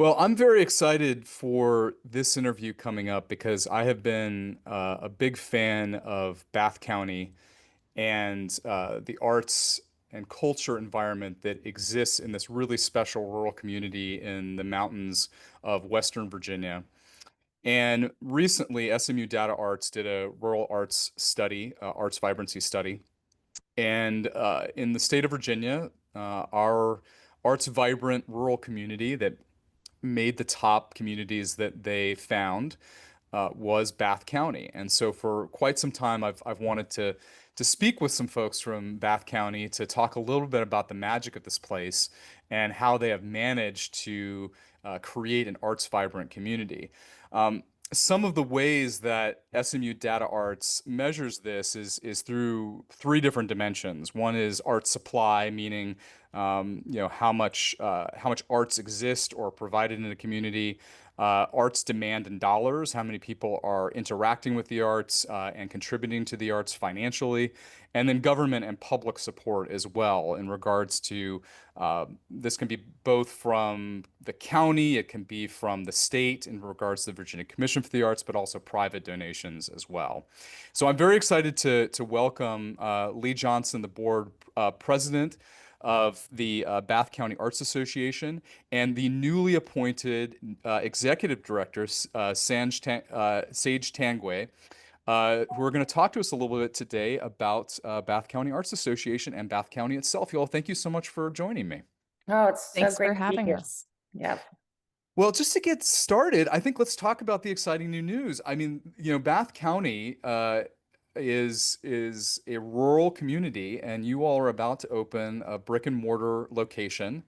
Well, I'm very excited for this interview coming up because I have been a big fan of Bath County and the arts and culture environment that exists in this really special rural community in the mountains of Western Virginia. And recently, SMU DataArts did a rural arts study, arts vibrancy study. And in the state of Virginia, our arts vibrant rural community that made the top communities that they found was Bath County. And so for quite some time, I've wanted to speak with some folks from Bath County to talk a little bit about the magic of this place and how they have managed to create an arts vibrant community. Some of the ways that SMU DataArts measures this is through three different dimensions. One is art supply, meaning how much arts exist or provided in a community. Arts demand in dollars, how many people are interacting with the arts and contributing to the arts financially, and then government and public support as well in regards to this can be both from the county, it can be from the state in regards to the Virginia Commission for the Arts, but also private donations as well. So I'm very excited to welcome Lee Johnson, the board president of the Bath County Arts Association, and the newly appointed executive director, Sage Tangwe, who are going to talk to us a little bit today about Bath County Arts Association and Bath County itself. Y'all, thank you so much for joining me. Oh, it's so Thanks great for to be having here. us. Yeah. Well, just to get started, I think let's talk about the exciting new news. I mean, Bath County is a rural community, and you all are about to open a brick and mortar location,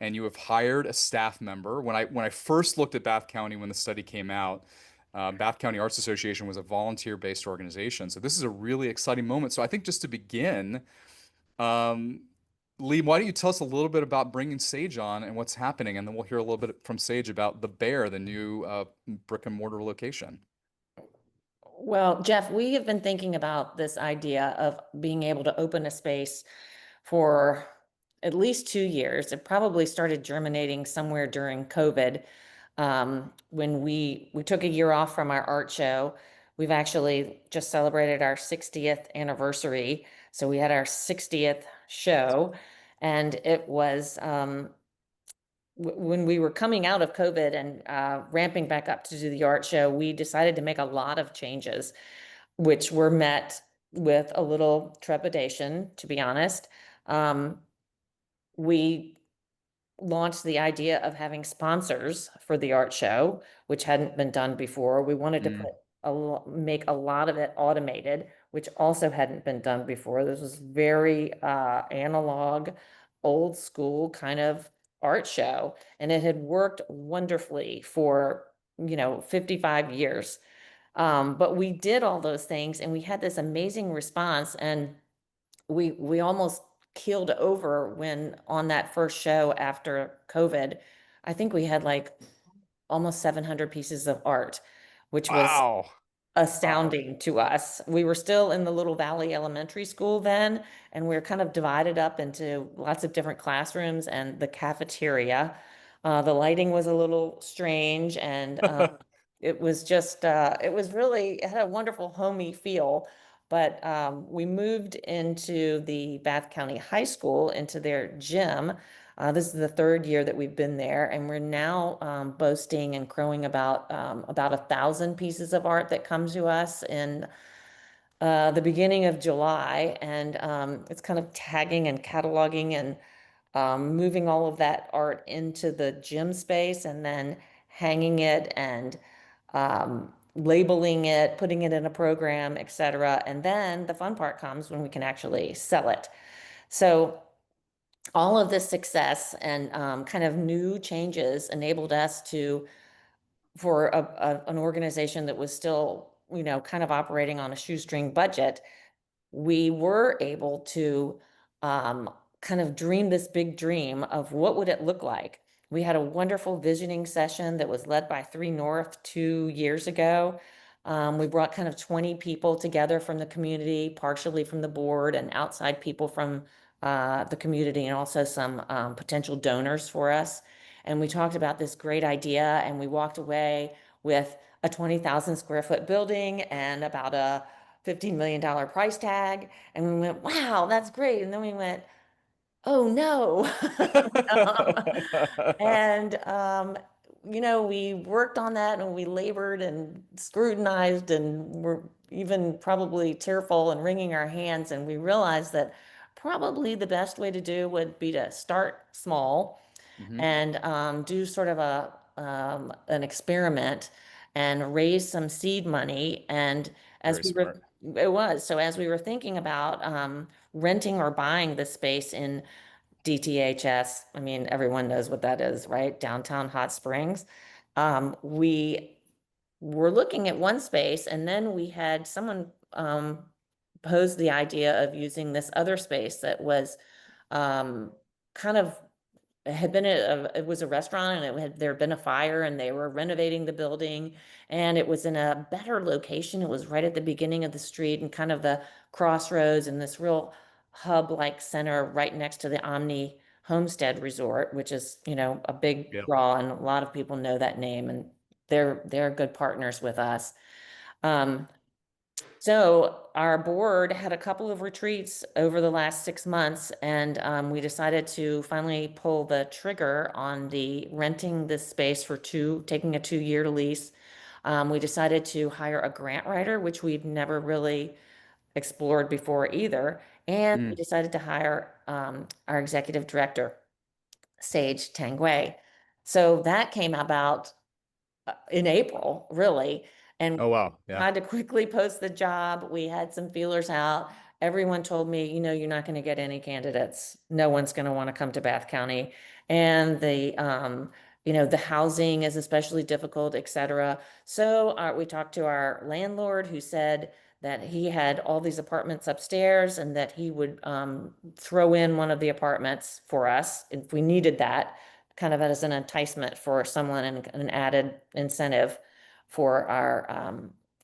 and you have hired a staff member. When I first looked at Bath County when the study came out, Bath County Arts Association was a volunteer-based organization. So this is a really exciting moment. So I think just to begin, um, Lee, why don't you tell us a little bit about bringing Sage on and what's happening, and then we'll hear a little bit from Sage about the Bear, the new brick and mortar location. Well, Jeff, we have been thinking about this idea of being able to open a space for at least 2 years. It probably started germinating somewhere during COVID, when we took a year off from our art show. We've actually just celebrated our 60th anniversary. So we had our 60th show, and it was when we were coming out of COVID and ramping back up to do the art show, we decided to make a lot of changes, which were met with a little trepidation, to be honest. We launched the idea of having sponsors for the art show, which hadn't been done before. We wanted to make a lot of it automated, which also hadn't been done before. This was very analog, old school kind of art show, and it had worked wonderfully for 55 years. But we did all those things, and we had this amazing response, and we almost keeled over when on that first show after COVID, I think we had like almost 700 pieces of art, which was Wow. astounding to us. We were still in the Little Valley Elementary School then, and we were kind of divided up into lots of different classrooms and the cafeteria. The lighting was a little strange, and it was just, it had a wonderful homey feel. But we moved into the Bath County High School, into their gym. This is the third year that we've been there, and we're now boasting and crowing about 1,000 pieces of art that come to us in the beginning of July. And it's kind of tagging and cataloging and moving all of that art into the gym space, and then hanging it and labeling it, putting it in a program, etc. And then the fun part comes when we can actually sell it. So all of this success and kind of new changes enabled us for an organization that was still, kind of operating on a shoestring budget. We were able to kind of dream this big dream of what would it look like. We had a wonderful visioning session that was led by 3 North 2 years ago. We brought kind of 20 people together from the community, partially from the board, and outside people from the community, and also some potential donors for us. and we talked about this great idea, and we walked away with a 20,000 square foot building and about a $15 million price tag. And we went, wow, that's great. And then we went, oh no. And, we worked on that and we labored and scrutinized and were even probably tearful and wringing our hands. And we realized that probably the best way to do would be to start small Hmm. and do sort of an experiment and raise some seed money. And as Very we were, smart. it was, so as we were thinking about renting or buying the space in DTHS, I mean, everyone knows what that is, right? Downtown Hot Springs. We were looking at one space, and then we had someone pose the idea of using this other space that was um, kind of it had been it was a restaurant, and there had been a fire, and they were renovating the building, and it was in a better location. It was right at the beginning of the street and kind of the crossroads and this real hub like center right next to the Omni Homestead Resort, which is, a big Yeah. draw, and a lot of people know that name, and they're good partners with us. Um, so our board had a couple of retreats over the last 6 months, and we decided to finally pull the trigger on the renting this space for taking a 2-year lease. We decided to hire a grant writer, which we've never really explored before either. And we Mm. decided to hire our executive director, Sage Tangway. So that came about in April, really. And Oh, wow. Yeah. had to quickly post the job. We had some feelers out. Everyone told me, you're not going to get any candidates. No one's going to want to come to Bath County. And the housing is especially difficult, et cetera. So we talked to our landlord, who said that he had all these apartments upstairs and that he would throw in one of the apartments for us if we needed that, kind of as an enticement for someone and an added incentive for our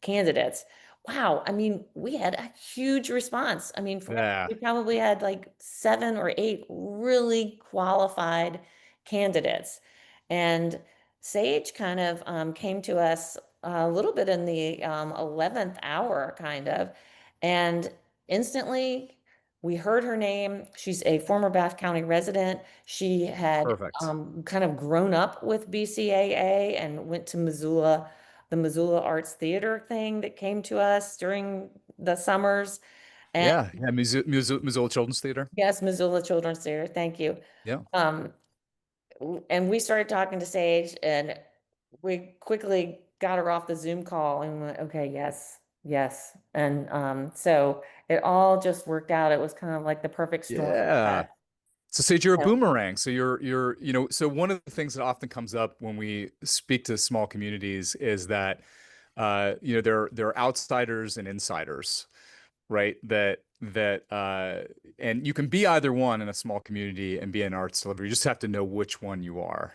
candidates. Wow. I mean, we had a huge response. I mean, Yeah. we probably had like 7 or 8 really qualified candidates. And Sage kind of came to us a little bit in the 11th hour, kind of. And instantly, we heard her name. She's a former Bath County resident. She had Perfect. kind of grown up with BCAA and went to Missoula, the Missoula Arts Theater thing that came to us during the summers. And Yeah. Yeah. Missoula Children's Theater. yes, Missoula Children's Theater. Thank you. Yeah. Um, and we started talking to Sage, and we quickly got her off the Zoom call and went, okay, yes, yes. And so it all just worked out. It was kind of like the perfect storm. Yeah. So Sage, you're a Yeah. boomerang. So so one of the things that often comes up when we speak to small communities is that, there are outsiders and insiders, right? And you can be either one in a small community and be an arts delivery. You just have to know which one you are.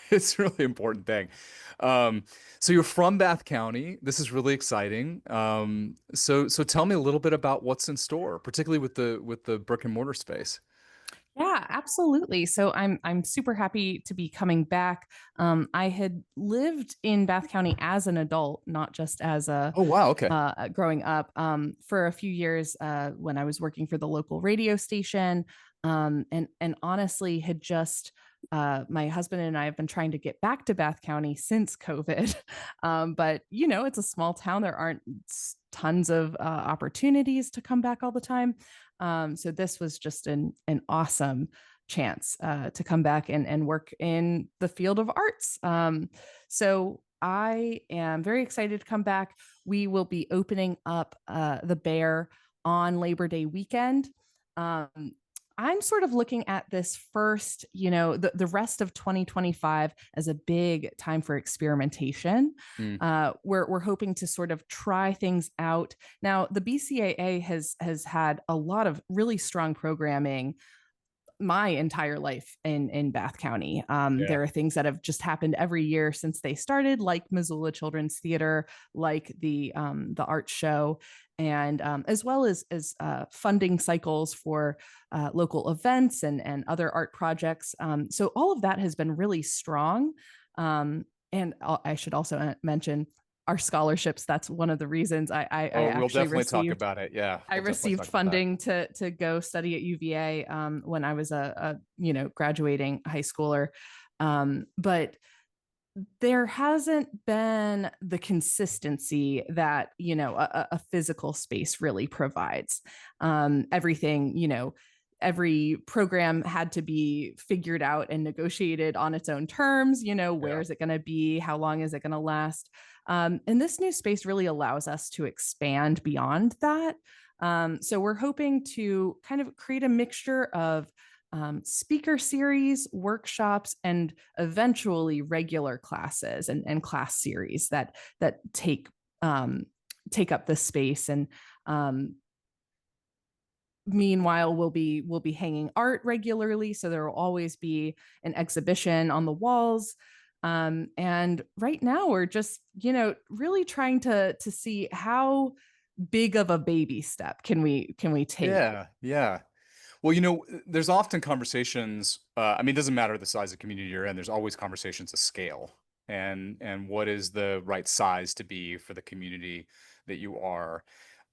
It's a really important thing. Um, so you're from Bath County. This is really exciting. So tell me a little bit about what's in store, particularly with the brick and mortar space. Yeah, absolutely. So I'm super happy to be coming back. I had lived in Bath County as an adult, not just as a Oh, wow. Okay. growing up, for a few years when I was working for the local radio station, and honestly had just my husband and I have been trying to get back to Bath County since COVID, but it's a small town. There aren't tons of opportunities to come back all the time. So this was just an awesome chance to come back and work in the field of arts. So I am very excited to come back. We will be opening up the Bear on Labor Day weekend. Um, I'm sort of looking at this first, the rest of 2025 as a big time for experimentation. Mm. We're hoping to sort of try things out. Now, the BCAA has had a lot of really strong programming my entire life in Bath County. Yeah. There are things that have just happened every year since they started, like Missoula Children's Theater, like the art show, and as well as funding cycles for local events and other art projects. So all of that has been really strong. And I should also mention our scholarships. That's one of the reasons I Oh, we'll actually definitely talk received about it. Yeah, I we'll definitely received talk about that. funding to go study at UVA when I was a graduating high schooler, but there hasn't been the consistency that a physical space really provides. Everything every program had to be figured out and negotiated on its own terms. Where Yeah. is it going to be? How long is it going to last? And this new space really allows us to expand beyond that. So we're hoping to kind of create a mixture of speaker series, workshops, and eventually regular classes and class series that take up the space. And meanwhile, we'll be hanging art regularly, so there will always be an exhibition on the walls. And right now, we're just really trying to see how big of a baby step can we take. Yeah. Yeah. Well, there's often conversations. I mean, it doesn't matter the size of community you're in. There's always conversations of scale and what is the right size to be for the community that you are.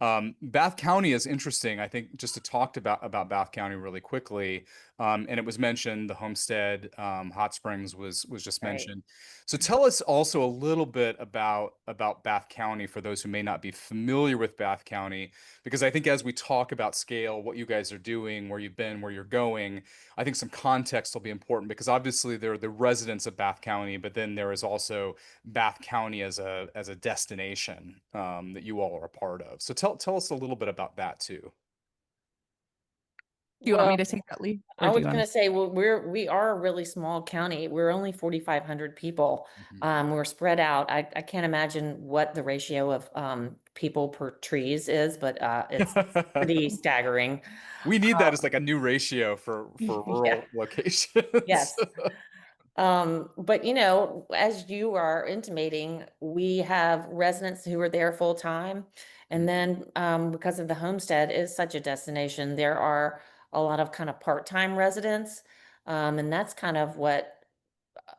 Bath County is interesting. I think just to talk about Bath County really quickly, and it was mentioned the Homestead Hot Springs was just Right. mentioned. So tell us also a little bit about Bath County for those who may not be familiar with Bath County, because I think as we talk about scale, what you guys are doing, where you've been, where you're going, I think some context will be important because obviously there are the residents of Bath County, but then there is also Bath County as a destination that you all are a part of. So tell us a little bit about that too. Do you want me Well, to take that lead, or I do was you want gonna to? say, well, we are a really small county. We're only 4,500 people. Mhm. We're spread out. I can't imagine what the ratio of people per trees is, but it's pretty staggering. We need that as like a new ratio for Yeah. rural locations. Yes. But as you are intimating, we have residents who are there full time. And then because of the homestead is such a destination, there are a lot of kind of part-time residents. And that's kind of what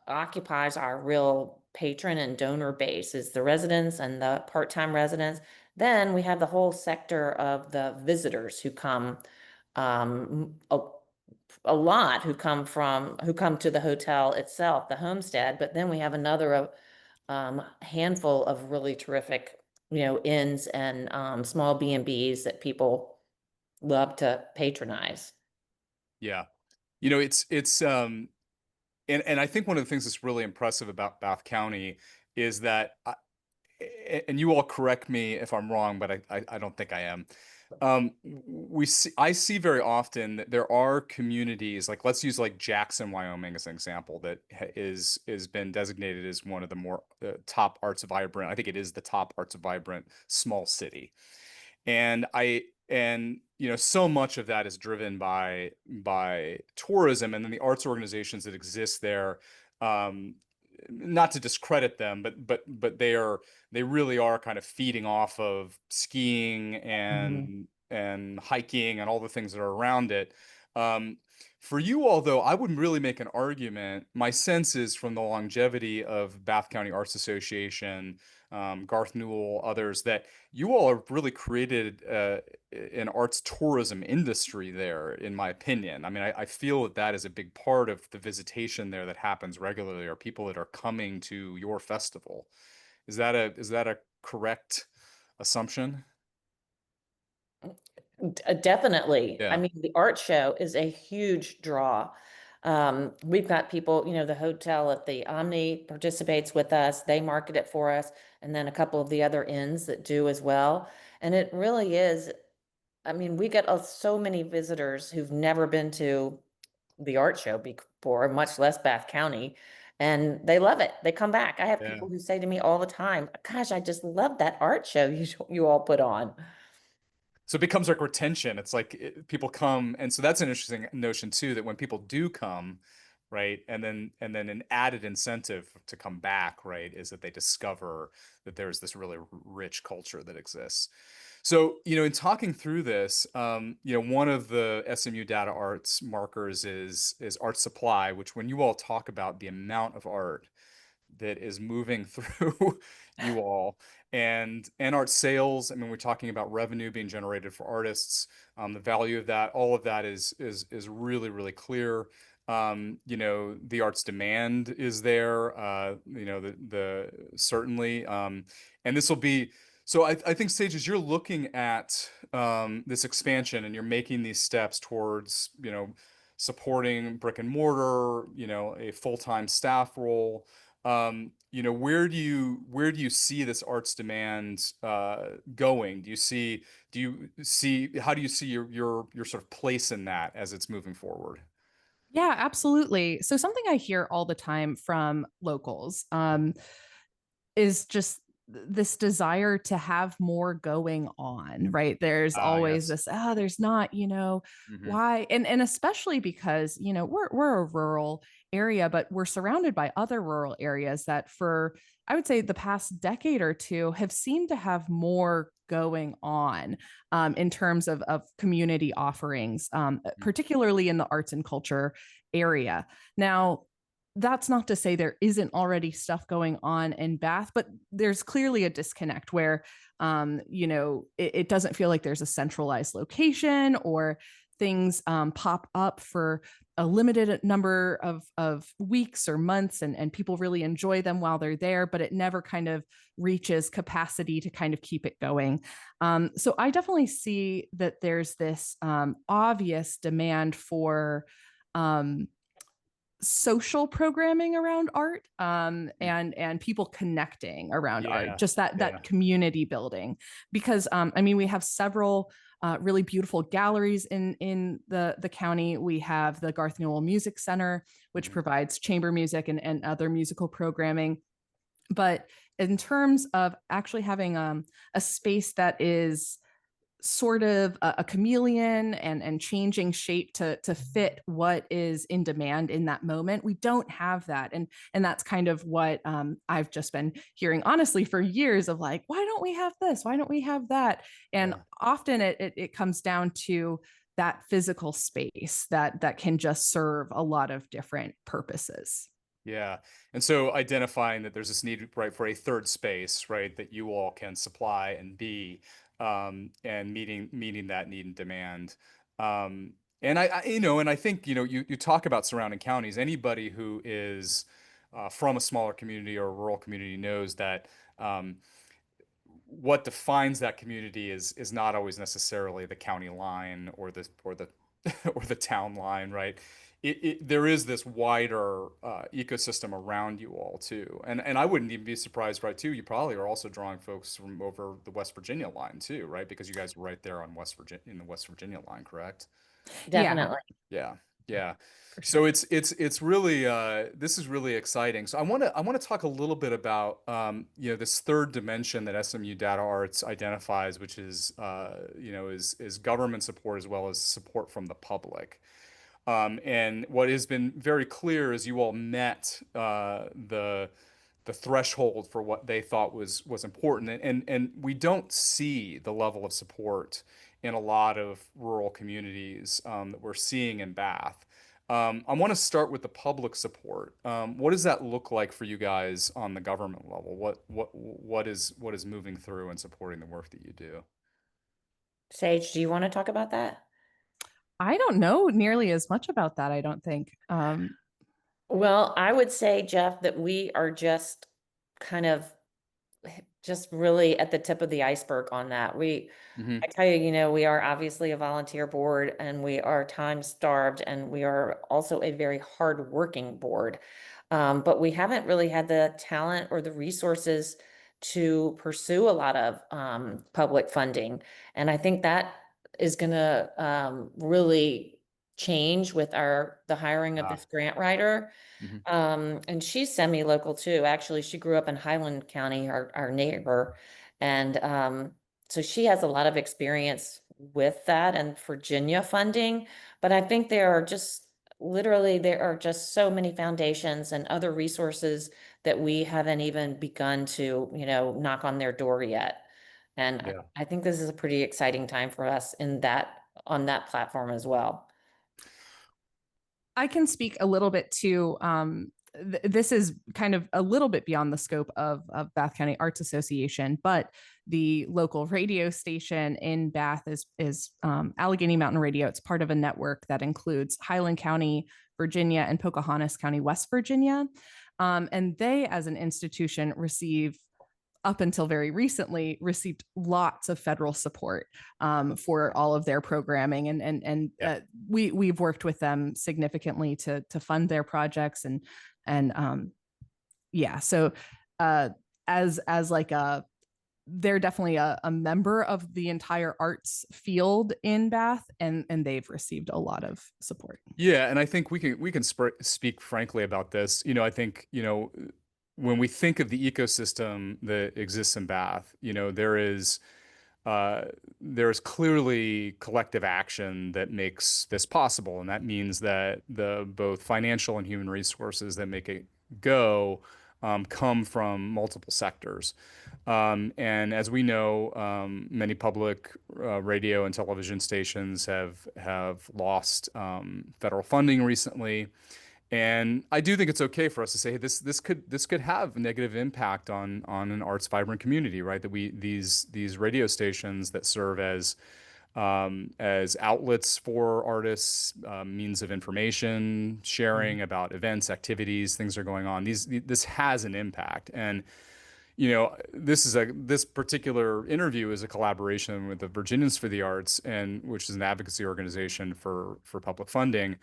occupies our real patron and donor base is the residents and the part-time residents. Then we have the whole sector of the visitors who come a lot who come to the hotel itself, the homestead, but then we have another handful of really terrific, inns and small B&Bs that people love to patronize. Yeah. It's and I think one of the things that's really impressive about Bath County is that and you all correct me if I'm wrong, but I don't think I am. I see very often that there are communities, like let's use like Jackson, Wyoming as an example, that is been designated as one of the more top arts vibrant. I think it is the top arts vibrant small city. And so much of that is driven by tourism and then the arts organizations that exist there. um Not to discredit them, but they really are kind of feeding off of skiing Mhm. and hiking and all the things that are around it. Um, for you all, though, I wouldn't really make an argument. My sense is from the longevity of Bath County Arts Association, Garth Newel, others, that you all have really created an arts tourism industry there, in my opinion. I mean, I feel that that is a big part of the visitation there that happens regularly, or people that are coming to your festival. Is that a correct assumption? Definitely. I Yeah. mean, the art show is a huge draw. We've got people, the hotel at the Omni participates with us. They market it for us, and then a couple of the other inns that do as well. And it really is. I mean, we get so many visitors who've never been to the art show before, much less Bath County, and they love it. They come back. I have Yeah. people who say to me all the time, "Gosh, I just love that art show you all put on." So it becomes like retention. It's like people come, and so that's an interesting notion too. That when people do come, right, and then an added incentive to come back, right, is that they discover that there's this really rich culture that exists. So in talking through this, one of the SMU Data Arts markers is art supply, which when you all talk about the amount of art that is moving through you all and art sales. I mean, we're talking about revenue being generated for artists. The value of that, all of that is really, really clear. The arts demand is there. The certainly, and this will be. So I think, Sage, as you're looking at this expansion and you're making these steps towards supporting brick and mortar, a full-time staff role, where do you see this arts demand going? How do you see your sort of place in that as it's moving forward? Yeah, absolutely. So something I hear all the time from locals is just this desire to have more going on, right? There's Ah, always yes. this, there's not, Hmm. why? And especially because, we're a rural area, but we're surrounded by other rural areas that for, I would say, the past decade or two have seemed to have more going on in terms of community offerings, particularly in the arts and culture area. Now, that's not to say there isn't already stuff going on in Bath, but there's clearly a disconnect where, it doesn't feel like there's a centralized location, or things pop up for a limited number of weeks or months, and people really enjoy them while they're there, but it never kind of reaches capacity to kind of keep it going. So I definitely see that there's this obvious demand for um, social programming around art, and people connecting around art, Yeah, just that yeah. community building. Because I mean, we have several really beautiful galleries in the county. We have the Garth Newel Music Center, which Mhm. provides chamber music and other musical programming. But in terms of actually having a space that is sort of a chameleon and changing shape to fit what is in demand in that moment, we don't have that. And that's kind of what I've just been hearing honestly for years, of like, why don't we have this, why don't we have that? And Yeah. often it comes down to that physical space that can just serve a lot of different purposes. Yeah. And so identifying that there's this need, right, for a third space, right, that you all can supply and be, and meeting that need and demand. And and I think, you talk about surrounding counties. Anybody who is from a smaller community or a rural community knows that what defines that community is not always necessarily the county line or the or the town line, right? There is this wider ecosystem around you all too, and I wouldn't even be surprised, right? Too, you probably are also drawing folks from over the West Virginia line too, right? Because you guys are right there on West Virginia in the West Virginia line, correct? Yeah, Definitely. Yeah, yeah. for So sure. it's really this is really exciting. So I want to talk a little bit about this third dimension that SMU Data Arts identifies, which is is government support as well as support from the public. And what has been very clear is you all met the threshold for what they thought was important, and we don't see the level of support in a lot of rural communities that we're seeing in Bath. I want to start with the public support. What does that look like for you guys on the government level? What is moving through and supporting the work that you do? Sage, do you want to talk about that? I don't know nearly as much about that, I don't think. Well, I would say, Jeff, that we are just kind of just really at the tip of the iceberg on that. I Hmm. tell you, we are obviously a volunteer board, and we are time starved, and we are also a very hard working board. But we haven't really had the talent or the resources to pursue a lot of public funding. And I think that is going to really change with the hiring of Ah, this grant writer. hmm. And she's semi-local too. Actually, she grew up in Highland County, our neighbor. And so she has a lot of experience with that and Virginia funding. But I think there are just literally there are just so many foundations and other resources that we haven't even begun to, knock on their door yet. And Yeah. I think this is a pretty exciting time for us in that on that platform as well. I can speak a little bit to this is kind of a little bit beyond the scope of Bath County Arts Association, but the local radio station in Bath is Allegheny Mountain Radio. It's part of a network that includes Highland County, Virginia, and Pocahontas County, West Virginia. And they, as an institution, receive up until very recently received lots of federal support for all of their programming, and Yeah. we've worked with them significantly to fund their projects, and yeah, so as like they're definitely a member of the entire arts field in Bath, and they've received a lot of support. Yeah, and I think we can speak frankly about this. I think, when we think of the ecosystem that exists in Bath, uh, there's clearly collective action that makes this possible, and that means that the both financial and human resources that make it go come from multiple sectors. And as we know, many public radio and television stations have lost federal funding recently. And I do think it's okay for us to say, hey, this could have a negative impact on an arts vibrant community, right? That these radio stations that serve as outlets for artists, means of information sharing about events, activities, things are going on. This has an impact, and this particular interview is a collaboration with the Virginians for the Arts, and which is an advocacy organization for public funding.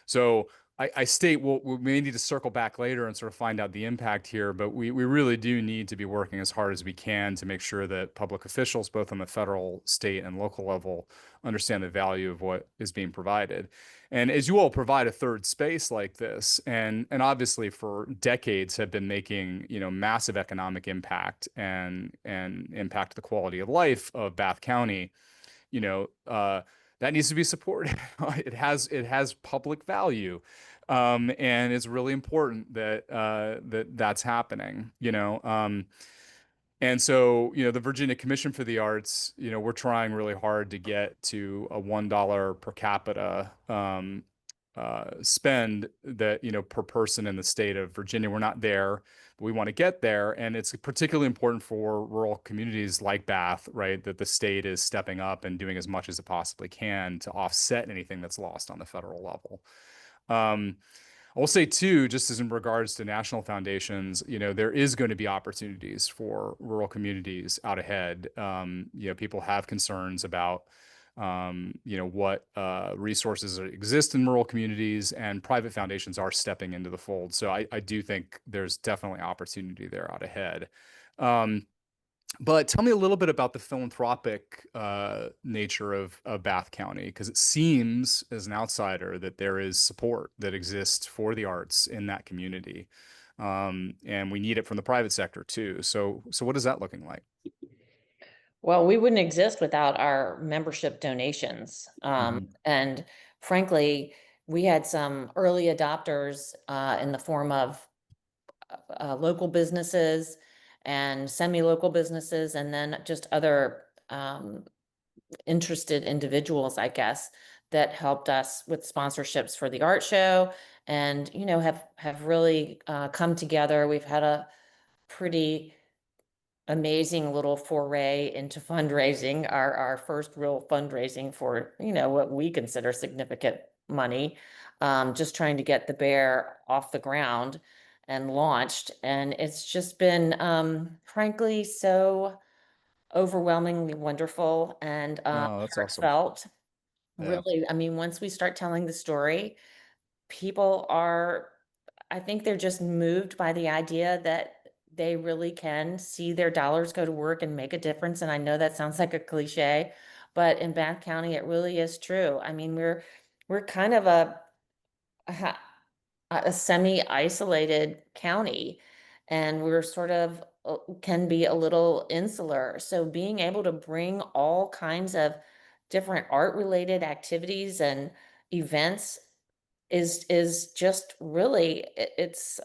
So I state we may need to circle back later and sort of find out the impact here, but we really do need to be working as hard as we can to make sure that public officials, both on the federal, state, and local level, understand the value of what is being provided. And as you all provide a third space like this, and obviously for decades have been making massive economic impact and impact the quality of life of Bath County, you know, uh, that needs to be supported. It has public value, and it's really important that's happening. And so, the Virginia Commission for the Arts, we're trying really hard to get to a $1 per capita spend that, per person in the state of Virginia. We're not there, but we want to get there. And it's particularly important for rural communities like Bath, right? That the state is stepping up and doing as much as it possibly can to offset anything that's lost on the federal level. I will say too, just as in regards to national foundations, there is going to be opportunities for rural communities out ahead. People have concerns about, what resources exist in rural communities, and private foundations are stepping into the fold. So I do think there's definitely opportunity there out ahead. But tell me a little bit about the philanthropic nature of Bath County, because it seems, as an outsider, that there is support that exists for the arts in that community, and we need it from the private sector too. So what is that looking like? Well, we wouldn't exist without our membership donations. Mhm. And frankly, we had some early adopters in the form of local businesses and semi-local businesses, and then just other interested individuals, I guess, that helped us with sponsorships for the art show, and have really come together. We've had a pretty amazing little foray into fundraising, our first real fundraising for what we consider significant money, just trying to get the bear off the ground and launched. And it's just been frankly so overwhelmingly wonderful and Oh, that's awesome. heartfelt. Yeah. Really, I mean, once we start telling the story, people are, I think they're just moved by the idea that they really can see their dollars go to work and make a difference. And I know that sounds like a cliche, but in Bath County, it really is true. I mean, we're kind of a, a semi-isolated county, and we're sort of can be a little insular. So being able to bring all kinds of different art related activities and events is just really it's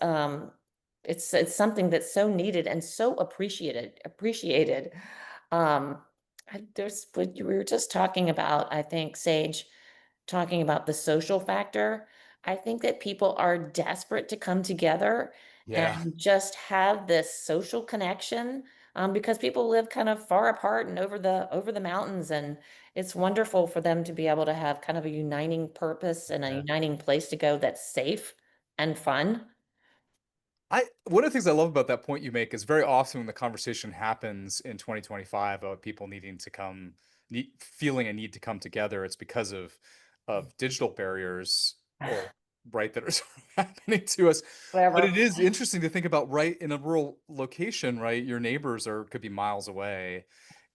something that's so needed and so appreciated. Um, there's what we were just talking about, I think, Sage, talking about the social factor. I think that people are desperate to come together Yeah. and just have this social connection, because people live kind of far apart and over the mountains, and it's wonderful for them to be able to have kind of a uniting purpose and a Yeah. uniting place to go that's safe and fun. One of the things I love about that point you make is very often when the conversation happens in 2025 about people needing to feeling a need to come together, it's because of digital barriers or right that are sort of happening to us. But it Whatever. is interesting to think about right in a rural location, right? Your neighbors could be miles away,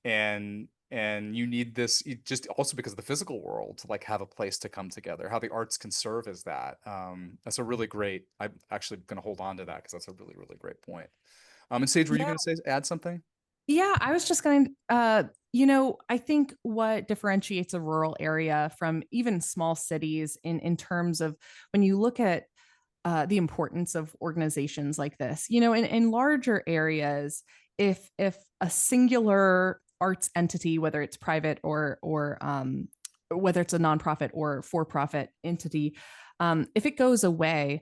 and you need this just also because of the physical world to like have a place to come together, how the arts can serve as that. That's a really great, I'm actually going to hold on to that because that's a really, really great point. And Sage, were you Yeah. going to say add something? Yeah, I was just going to, I think what differentiates a rural area from even small cities in terms of when you look at the importance of organizations like this, in larger areas, if a singular arts entity, whether it's private or whether it's a nonprofit or for-profit entity, if it goes away,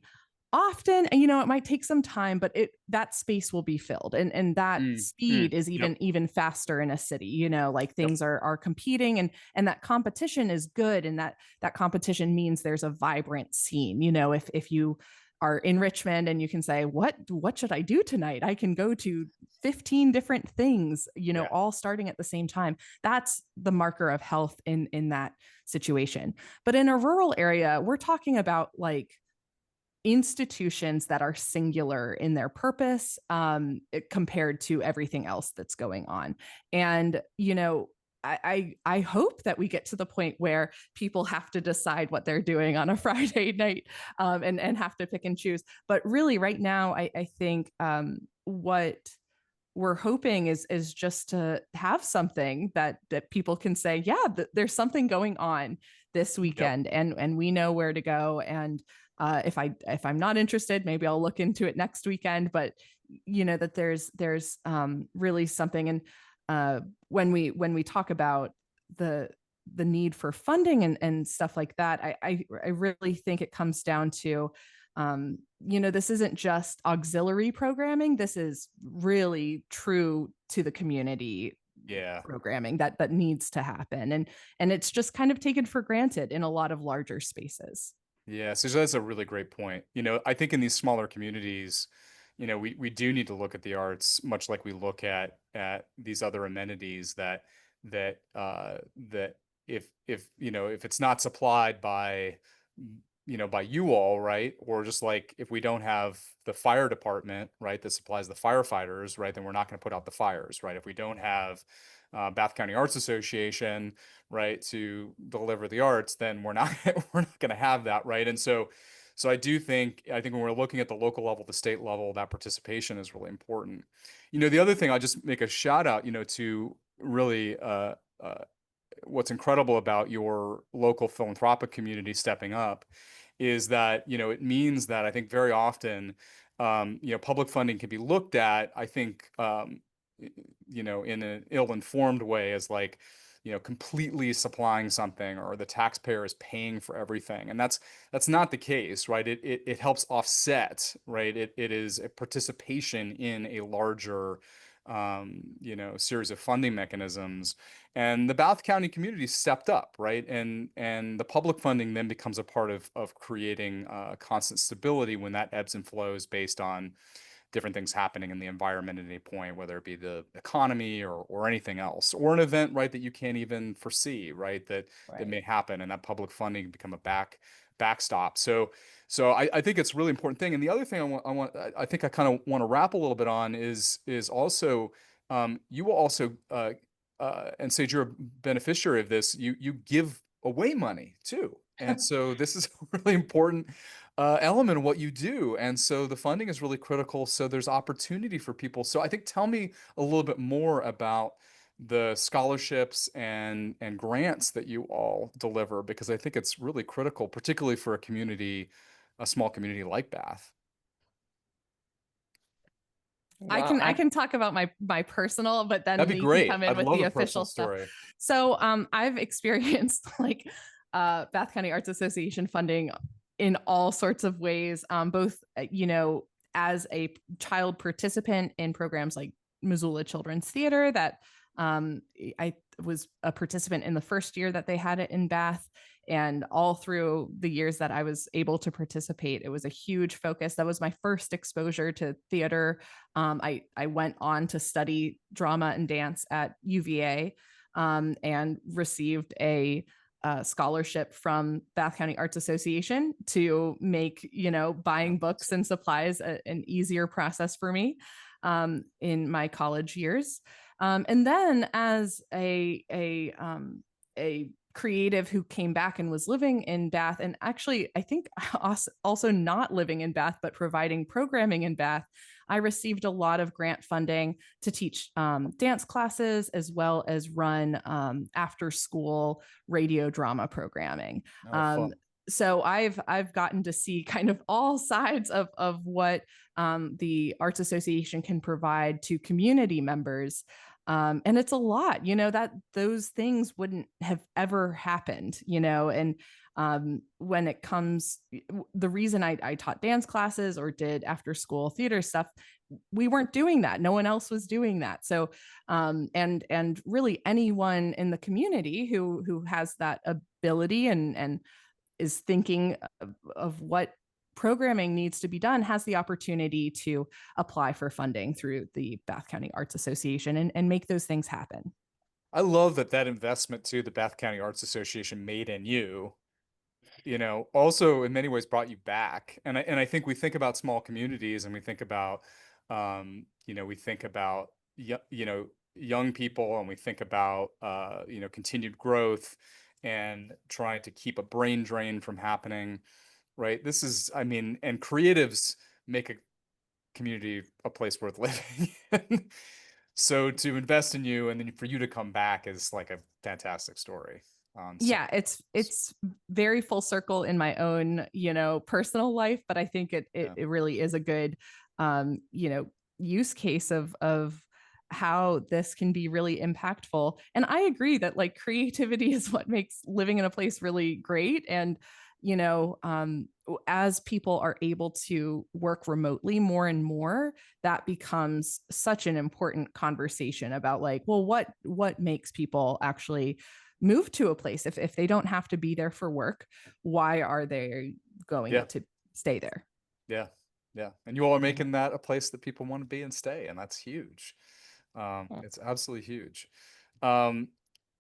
often, and it might take some time, but that space will be filled, and that speed is Yep. even faster in a city. Like Yep. things are competing, and that competition is good, and that competition means there's a vibrant scene. If you are in Richmond and you can say, what should I do tonight? I can go to 15 different things, Yeah. all starting at the same time. That's the marker of health in that situation. But in a rural area, we're talking about like institutions that are singular in their purpose, compared to everything else that's going on. And I hope that we get to the point where people have to decide what they're doing on a Friday night, and have to pick and choose. But really, right now, I think what we're hoping is just to have something that people can say, yeah, there's something going on this Yep. weekend, and we know where to go. And if I'm not interested, maybe I'll look into it next weekend. But that there's really something. And when we talk about the need for funding and stuff like that, I really think it comes down to, this isn't just auxiliary programming. This is really true to the community Yeah. programming that needs to happen. And it's just kind of taken for granted in a lot of larger spaces. Yeah, so that's a really great point. I think in these smaller communities, we do need to look at the arts much like we look at these other amenities that if it's not supplied by you all, right? Or just like if we don't have the fire department, right, that supplies the firefighters, right, then we're not going to put out the fires, right? If we don't have Bath County Arts Association, right, to deliver the arts, then we're not we're not going to have that, right? And so I think when we're looking at the local level, the state level, that participation is really important. The other thing I'll just make a shout out, to really what's incredible about your local philanthropic community stepping up is that it means that I think very often public funding can be looked at, I think, in an ill-informed way as like completely supplying something or the taxpayer is paying for everything, and that's not the case, right? It helps offset, right? It is a participation in a larger series of funding mechanisms, and the Bath County community stepped up, right? And the public funding then becomes a part of creating constant stability when that ebbs and flows based on different things happening in the environment at any point, whether it be the economy or anything else, or an event, right, that you can't even foresee, right, that Right. may happen, and that public funding become a backstop. So I think it's a really important thing. And the other thing I think I kind of want to wrap a little bit on is also you will also and Sage, you're a beneficiary of this. You give away money too, and so this is a really important element of what you do. And so the funding is really critical. So there's opportunity for people. So I think tell me a little bit more about the scholarships and grants that you all deliver, because I think it's really critical, particularly for a community, a small community like Bath. Well, I can talk about my personal, but then That'd be Lee can great. come in I'd with love the a personal official stuff. story. So I've experienced like Bath County Arts Association funding in all sorts of ways, both as a child participant in programs like Missoula Children's Theater that I was a participant in the first year that they had it in Bath. And all through the years that I was able to participate, it was a huge focus. That was my first exposure to theater. I went on to study drama and dance at UVA, and received a scholarship from Bath County Arts Association to make buying books and supplies an easier process for me in my college years. And then as a creative who came back and was living in Bath, and actually I think also not living in Bath but providing programming in Bath, I received a lot of grant funding to teach dance classes as well as run after school radio drama programming. Oh, fun. So I've gotten to see kind of all sides of what the Arts Association can provide to community members. And it's a lot, that those things wouldn't have ever happened, and when it comes, the reason I taught dance classes or did after school theater stuff, we weren't doing that. No one else was doing that. So, and really anyone in the community who has that ability and is thinking of what programming needs to be done has the opportunity to apply for funding through the Bath County Arts Association and make those things happen. I love that investment too, the Bath County Arts Association made in you, also in many ways brought you back. And I think we think about small communities and we think about, we think about, young people, and we think about, continued growth and trying to keep a brain drain from happening, right? This is, I mean, and creatives make a community a place worth living. So to invest in you and then for you to come back is like a fantastic story. So Yeah, it's very full circle in my own, personal life, but I think yeah, it really is a good use case of how this can be really impactful. And I agree that like creativity is what makes living in a place really great. And as people are able to work remotely more and more, that becomes such an important conversation about like, well, what makes people actually move to a place if they don't have to be there for work? Why are they going yeah, to stay there? yeah, yeah. And you all are making that a place that people want to be and stay, and that's huge. It's absolutely huge. Um,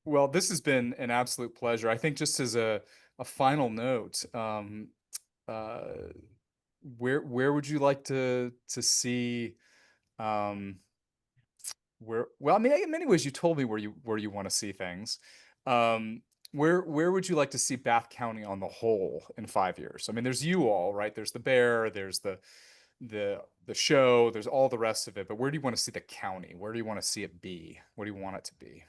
well, this has been an absolute pleasure. I think just as a final note, uh, where would you like to see um where, well, I mean, in many ways you told me where you want to see things. um where would you like to see Bath County on the whole in 5 years? I mean, there's you all, right? There's the bear, there's the show, there's all the rest of it, but where do you want to see the county? Where do you want to see it be? What do you want it to be?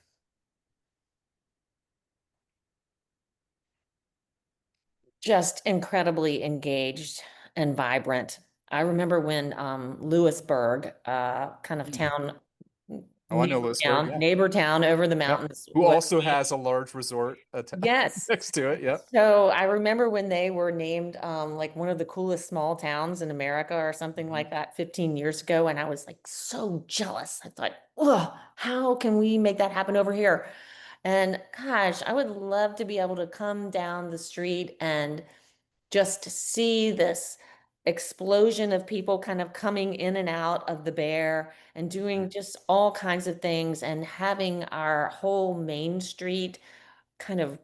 Just incredibly engaged and vibrant. I remember when Lewisburg, kind of Hmm. town, Oh, I know Lewisburg, yeah. neighbor town over the Yep. mountains Who was also named. has a large resort Yes. next to it. Yep. So I remember when they were named like one of the coolest small towns in America or something Mhm. like that 15 years ago. And I was like so jealous. I thought, oh, how can we make that happen over here? And gosh, I would love to be able to come down the street and just to see this explosion of people kind of coming in and out of the bear and doing just all kinds of things and having our whole main street kind of,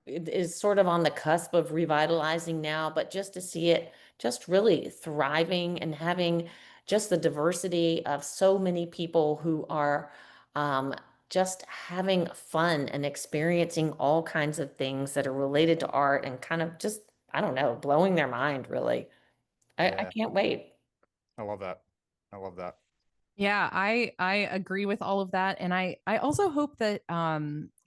it is sort of on the cusp of revitalizing now, but just to see it just really thriving and having just the diversity of so many people who are um, just having fun and experiencing all kinds of things that are related to art and kind of just, I don't know, blowing their mind, really. I Yeah. can't wait. I love that. I love that. Yeah, I agree with all of that, and I also hope that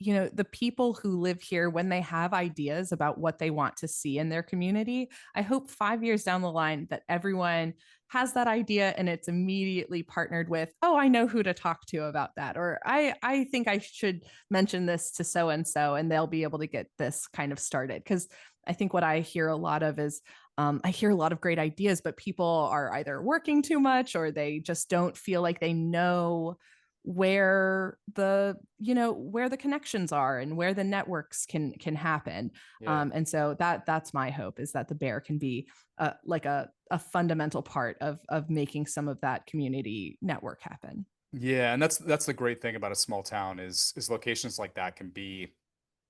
you know, the people who live here, when they have ideas about what they want to see in their community, I hope 5 years down the line that everyone has that idea and it's immediately partnered with, oh, I know who to talk to about that, or I think I should mention this to so and so, and they'll be able to get this kind of started. Because I think what I hear a lot of is I hear a lot of great ideas, but people are either working too much or they just don't feel like they know where the, you know, where the connections are and where the networks can happen. Yeah. And so that's my hope, is that the bear can be like a fundamental part of making some of that community network happen. Yeah, and that's the great thing about a small town is locations like that can be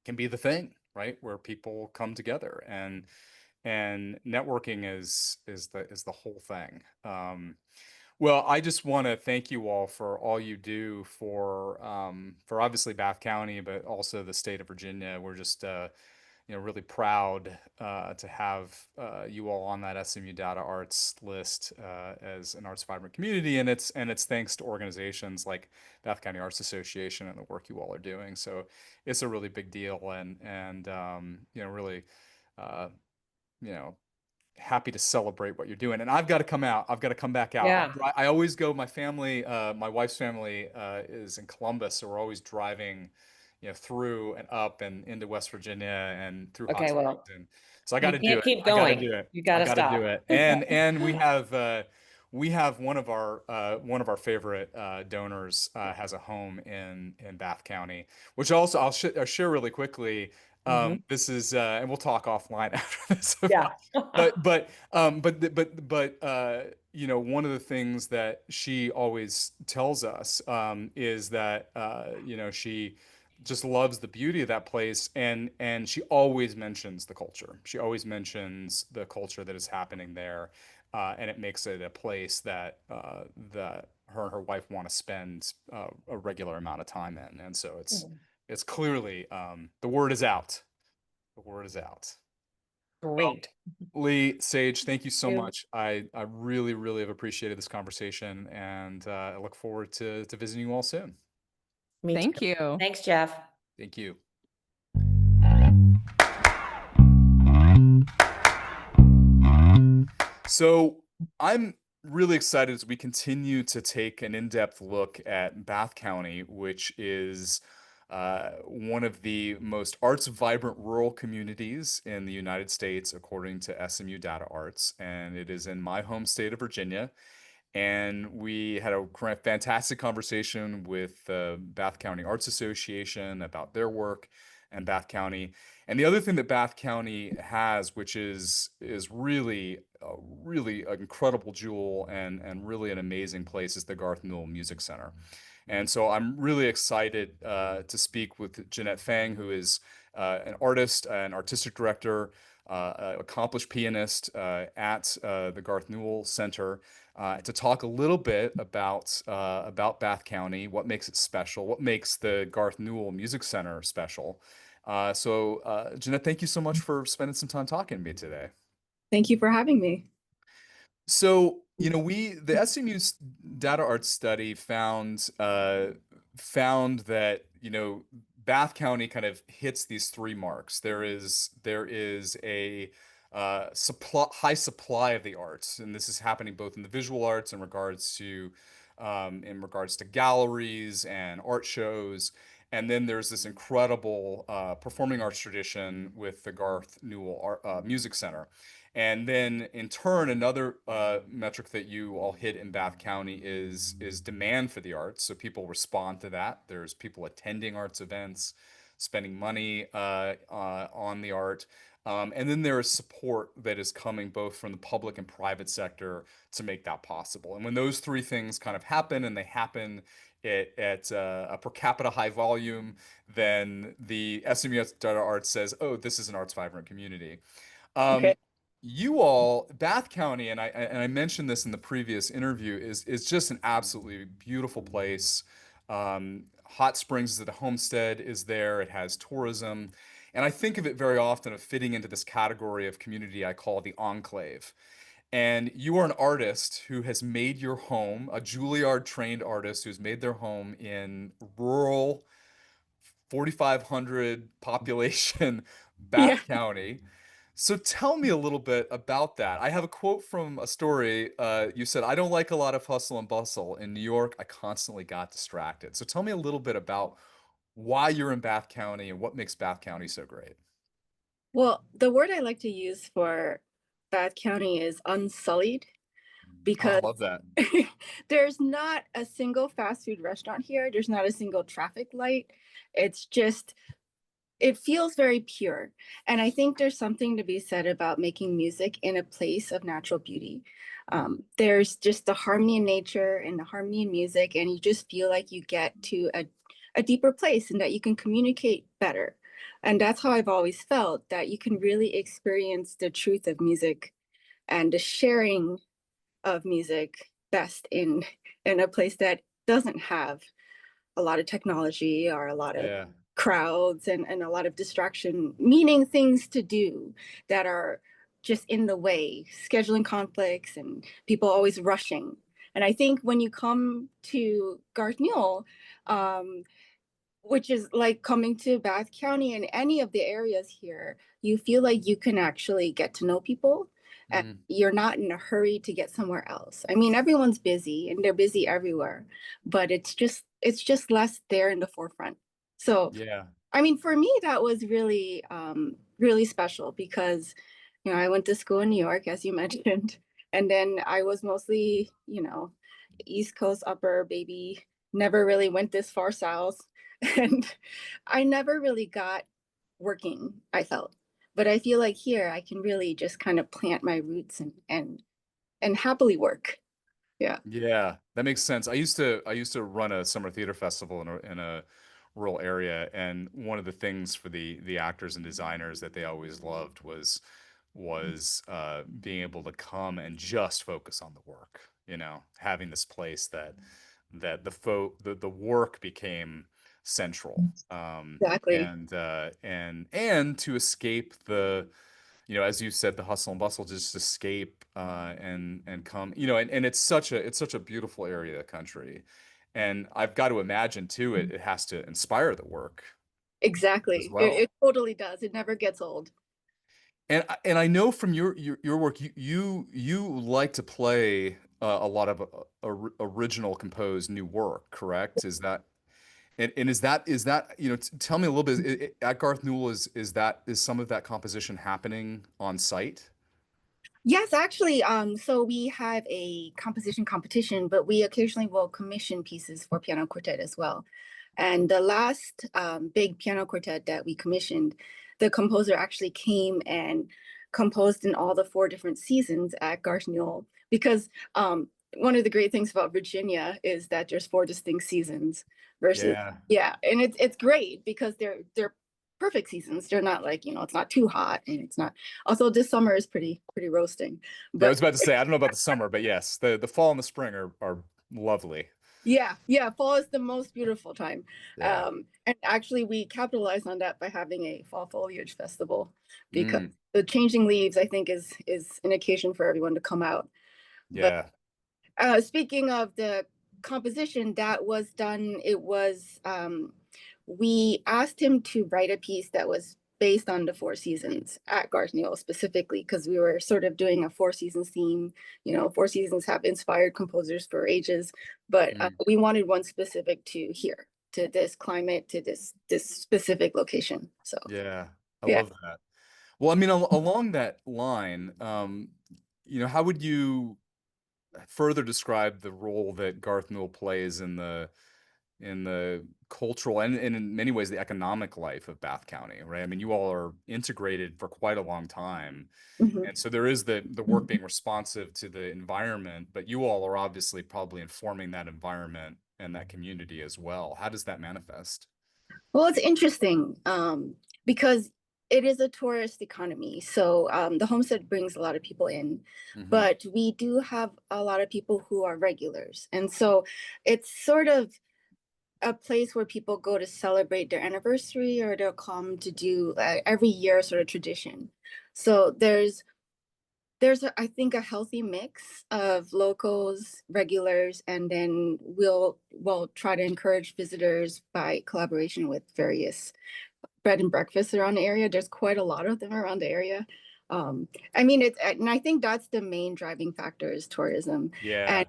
the thing, right? Where people come together and networking is the whole thing. Well, I just want to thank you all for all you do for obviously Bath County, but also the state of Virginia. We're just you know, really proud to have you all on that SMU Data Arts list as an arts vibrant community, and it's thanks to organizations like Bath County Arts Association and the work you all are doing. So it's a really big deal, and you know, really uh, you know, happy to celebrate what you're doing. And I've got to come out. I've got to come back out. Yeah. I always go. My family, my wife's family, is in Columbus, so we're always driving, you know, through and up and into West Virginia and through Hot Okay, Springs. well, And so I got you to do can't it. keep I got to going. do it. You I got to got to do stop. it. And we have one of our favorite donors has a home in Bath County, which also I'll share really quickly. Hmm. This is and we'll talk offline after this Yeah. but you know, one of the things that she always tells us is that you know, she just loves the beauty of that place, and she always mentions the culture. She always mentions the culture that is happening there, and it makes it a place that that her and her wife want to spend a regular amount of time in. And so it's clearly the word is out. The word is out. Well, Great. Lee, Sage, thank you so You. much. I really, really have appreciated this conversation, and I look forward to visiting you all soon. Me too. Thank you. Thanks, Jeff. Thank you. So I'm really excited as we continue to take an in-depth look at Bath County, which is one of the most arts vibrant rural communities in the United States, according to SMU DataArts, and it is in my home state of Virginia. And we had a fantastic conversation with the Bath County Arts Association about their work and Bath County. And the other thing that Bath County has, which is really really an incredible jewel and really an amazing place, is the Garth Newel Music Center. And so I'm really excited to speak with Jeanette Fang, who is an artist, an artistic director, accomplished pianist at the Garth Newel Center, to talk a little bit about Bath County, what makes it special, what makes the Garth Newel Music Center special. Jeanette, thank you so much for spending some time talking to me today. Thank you for having me. So, you know, the SMU's data arts study found that, you know, Bath County kind of hits these three marks. There is a high supply of the arts, and this is happening both in the visual arts in regards to galleries and art shows. And then there's this incredible performing arts tradition with the Garth Newel Music Center. And then in turn, another metric that you all hit in Bath County is demand for the arts. So people respond to that. There's people attending arts events, spending money on the art. And then there is support that is coming both from the public and private sector to make that possible. And when those three things kind of happen, and they happen at a per capita high volume, then the SMU Data Arts says, oh, this is an arts vibrant community. Um, Okay. you all, Bath County, and I mentioned this in the previous interview, is just an absolutely beautiful place. Hot Springs is at a homestead is there. It has tourism, and I think of it very often of fitting into this category of community I call the enclave. And you are an artist who has made your home, a Juilliard trained artist who's made their home in rural 4,500 population Yeah. Bath County. So tell me a little bit about that. I have a quote from a story. You said, I don't like a lot of hustle and bustle. In New York, I constantly got distracted. So tell me a little bit about why you're in Bath County and what makes Bath County so great. Well, the word I like to use for Bath County is unsullied Oh, I because love that. there's not a single fast food restaurant here. There's not a single traffic light. It's just, it feels very pure. And I think there's something to be said about making music in a place of natural beauty. There's just the harmony in nature and the harmony in music, and you just feel like you get to a deeper place and that you can communicate better. And that's how I've always felt, that you can really experience the truth of music and the sharing of music best in a place that doesn't have a lot of technology or a lot of Yeah. crowds and a lot of distraction, meaning things to do that are just in the way, scheduling conflicts and people always rushing. And I think when you come to Garth Newel, which is like coming to Bath County and any of the areas here, you feel like you can actually get to know people and Mm, you're not in a hurry to get somewhere else. I mean, everyone's busy and they're busy everywhere, but it's just less there in the forefront. So, yeah. I mean, for me, that was really, really special because, I went to school in New York, as you mentioned, and then I was mostly, East Coast upper baby, never really went this far south. And I never really got working, I felt. But I feel like here I can really just kind of plant my roots and happily work. Yeah. Yeah, that makes sense. I used to run a summer theater festival in a rural area, and one of the things for the actors and designers that they always loved was being able to come and just focus on the work, having this place that the work became central. Exactly. And to escape as you said, the hustle and bustle, just escape and come, and it's such a beautiful area of the country. And I've got to imagine too, it has to inspire the work as Exactly. It well. totally does. It never gets old. And I know from your work, you like to play a lot of original composed new work, correct? And is that tell me a little bit, at Garth Newel, is some of that composition happening on site? Yes, actually, so we have a composition competition, but we occasionally will commission pieces for piano quartet as well. And the last big piano quartet that we commissioned, the composer actually came and composed in all the four different seasons at Garth Newel because one of the great things about Virginia is that there's four distinct seasons versus Yeah. yeah, and it's great because they're perfect seasons. They're not like, it's not too hot and it's not, also this summer is pretty roasting. Yeah, I But was about to say, I don't know about the summer, but yes, the fall and the spring are lovely. yeah, fall is the most beautiful time. Yeah. And actually we capitalize on that by having a fall foliage festival because Mm, the changing leaves, I think, is an occasion for everyone to come out. But yeah. speaking of the composition that was done, we asked him to write a piece that was based on the four seasons at Garth Newel specifically, because we were sort of doing a four seasons theme. Four seasons have inspired composers for ages, but Mm, we wanted one specific to here, to this climate, to this specific location. So yeah. I yeah. love that. Well, I mean, along that line, how would you further describe the role that Garth Newel plays in the cultural and in many ways the economic life of Bath County, right? I mean, you all are integrated for quite a long time. Mhm. And so there is the work being responsive to the environment, but you all are obviously probably informing that environment and that community as well. How does that manifest? Well, it's interesting because it is a tourist economy. So the homestead brings a lot of people in, Hmm. but we do have a lot of people who are regulars. And so it's sort of a place where people go to celebrate their anniversary or they'll come to do every year sort of tradition. So there's there's I think a healthy mix of locals, regulars, and then we'll try to encourage visitors by collaboration with various bed and breakfasts around the area. There's quite a lot of them around the area. I mean, and I think that's the main driving factor is tourism. Yeah. And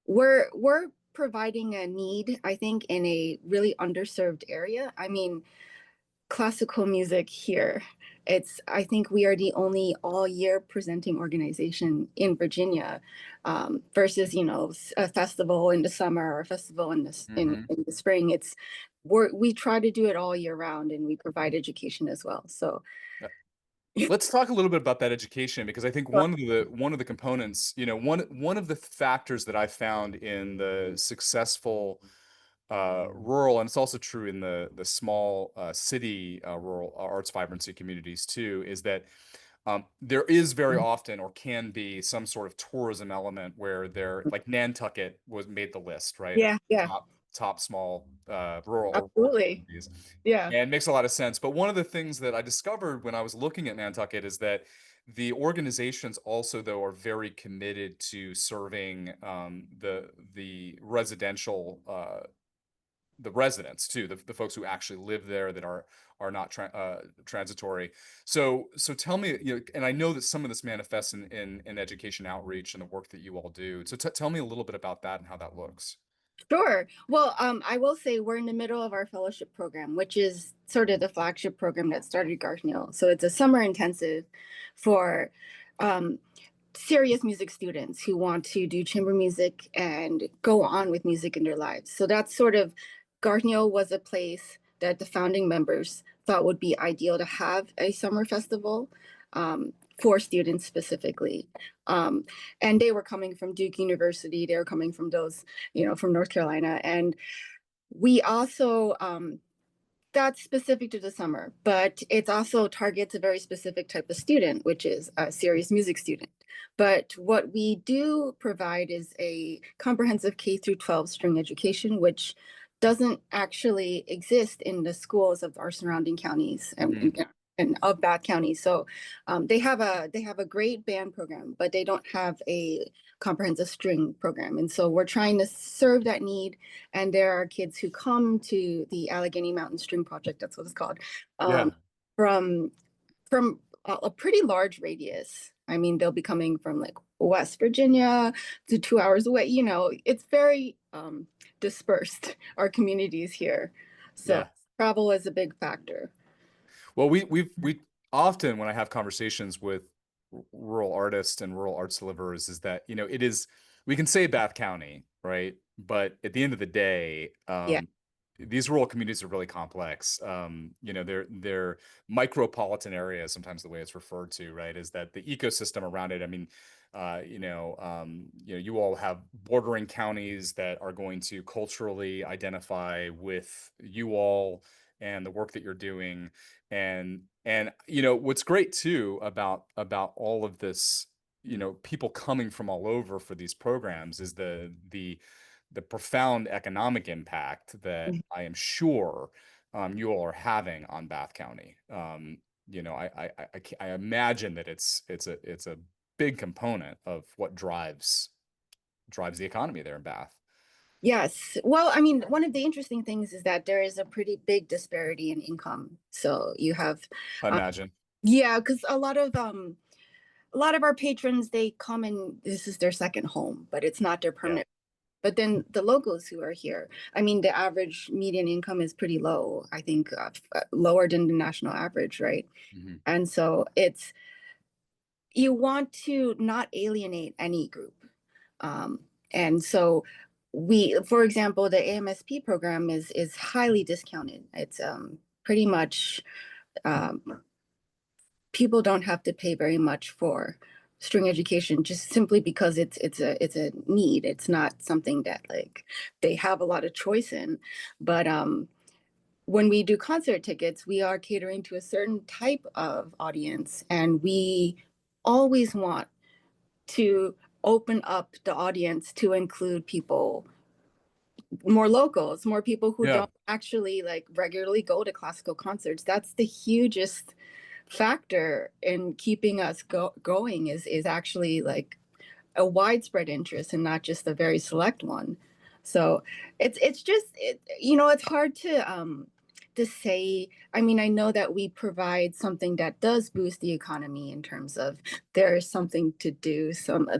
we're providing a need, I think, in a really underserved area. I mean, classical music here. I think we are the only all year presenting organization in Virginia, versus, a festival in the summer or a festival in in the spring. We try to do it all year round, and we provide education as well. So Let's talk a little bit about that education, because I think one of the components, one of the factors that I found in the successful rural, and it's also true in the small city rural arts vibrancy communities too, is that there is very often, or can be, some sort of tourism element where they're like Nantucket made the list, right? Of yeah, top small rural absolutely. communities. Yeah. And it makes a lot of sense. But one of the things that I discovered when I was looking at Nantucket is that the organizations also, though, are very committed to serving the residential the residents too, the folks who actually live there, that are not transitory. So tell me, and I know that some of this manifests in education outreach and the work that you all do. So tell me a little bit about that and how that looks. Sure. Well, I will say we're in the middle of our fellowship program, which is sort of the flagship program that started Garth Newel. So it's a summer intensive for serious music students who want to do chamber music and go on with music in their lives. So that's sort of, Garth Newel was a place that the founding members thought would be ideal to have a summer festival for students specifically. And they were coming from Duke University, they were coming from those, from North Carolina. And we also, that's specific to the summer, but it also targets a very specific type of student, which is a serious music student. But what we do provide is a comprehensive K through 12 string education, which doesn't actually exist in the schools of our surrounding counties and of Bath County. So they have a great band program, but they don't have a comprehensive string program. And so we're trying to serve that need. And there are kids who come to the Allegheny Mountain String Project, that's what it's called, from a pretty large radius. I mean, they'll be coming from like West Virginia to 2 hours away. It's very dispersed, our communities here. So travel is a big factor. Well, we often, when I have conversations with rural artists and rural arts deliverers, is that, we can say Bath County, right? But at the end of the day, these rural communities are really complex. They're micropolitan areas, sometimes the way it's referred to, right? Is that the ecosystem around it. I mean, you all have bordering counties that are going to culturally identify with you all and the work that you're doing. And what's great too about all of this, people coming from all over for these programs, is the profound economic impact that I am sure you all are having on Bath County. I imagine that it's a big component of what drives the economy there in Bath. Yes. Well, I mean, one of the interesting things is that there is a pretty big disparity in income. So you have, I imagine. Yeah, because a lot of our patrons, they come and this is their second home, but it's not their permanent. But then the locals who are here, I mean, the average median income is pretty low. I think lower than the national average, right? And so you want to not alienate any group. And so for example, the AMSP program is highly discounted. It's pretty much people don't have to pay very much for string education, just simply because it's a need. It's not something that like they have a lot of choice in. But when we do concert tickets, we are catering to a certain type of audience, and we always want to open up the audience to include people, more locals, more people who don't actually like regularly go to classical concerts. That's the hugest factor in keeping us going is actually like a widespread interest and not just a very select one. So it's just it's hard to say. I mean, I know that we provide something that does boost the economy in terms of there's something to do,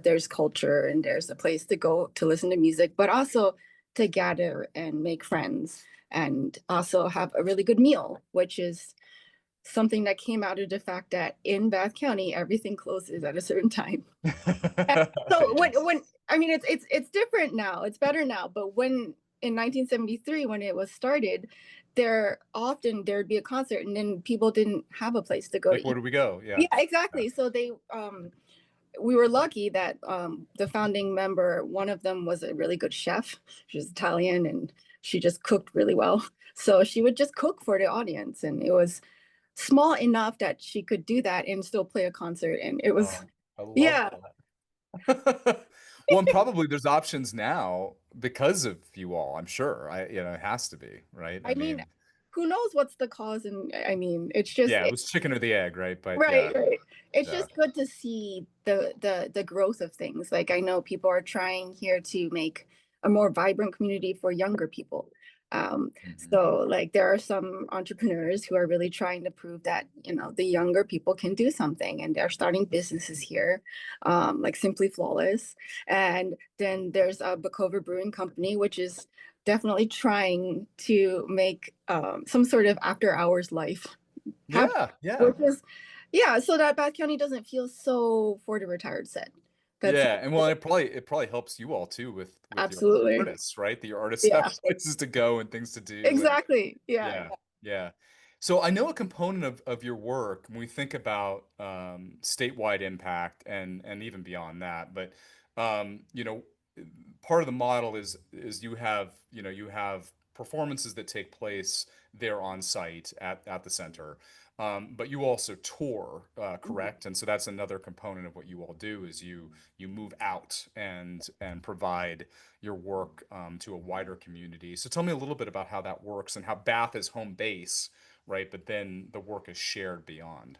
there's culture and there's a place to go to listen to music, but also to gather and make friends and also have a really good meal, which is something that came out of the fact that in Bath County, everything closes at a certain time. So when I mean it's different now, it's better now, but when in 1973 when it was started, there'd be a concert and then people didn't have a place to go Like, to where eat. do we go? Yeah. Yeah, exactly. So we were lucky that the founding member, one of them was a really good chef. She was Italian and she just cooked really well. So she would just cook for the audience and it was small enough that she could do that and still play a concert. And it was, I love yeah, that. Well, and probably there's options now because of you all, I'm sure. It has to be, right? I I mean, mean, who knows what's the cause? And I mean, it's just, yeah, it was chicken or the egg, right? But yeah, right, right. It's yeah. just good to see the growth of things. Like I know people are trying here to make a more vibrant community for younger people. Mhm. So like there are some entrepreneurs who are really trying to prove that, the younger people can do something and they're starting businesses here, like Simply Flawless. And then there's a Bacova Brewing Company, which is definitely trying to make some sort of after hours life happen, Yeah, yeah. which is yeah, so that Bath County doesn't feel so for the retired set. That's Yeah, and well, it probably helps you all too with your absolutely, artists, right? That your artists have yeah, places to go and things to do, and exactly, yeah, yeah, yeah. So I know a component of your work when we think about statewide impact and even beyond that, but um, you know, part of the model is you have performances that take place there on site at the center. But you also tour, Mhm. correct? And so that's another component of what you all do is you move out and provide your work to a wider community. So tell me a little bit about how that works and how Bath is home base, right? But then the work is shared beyond.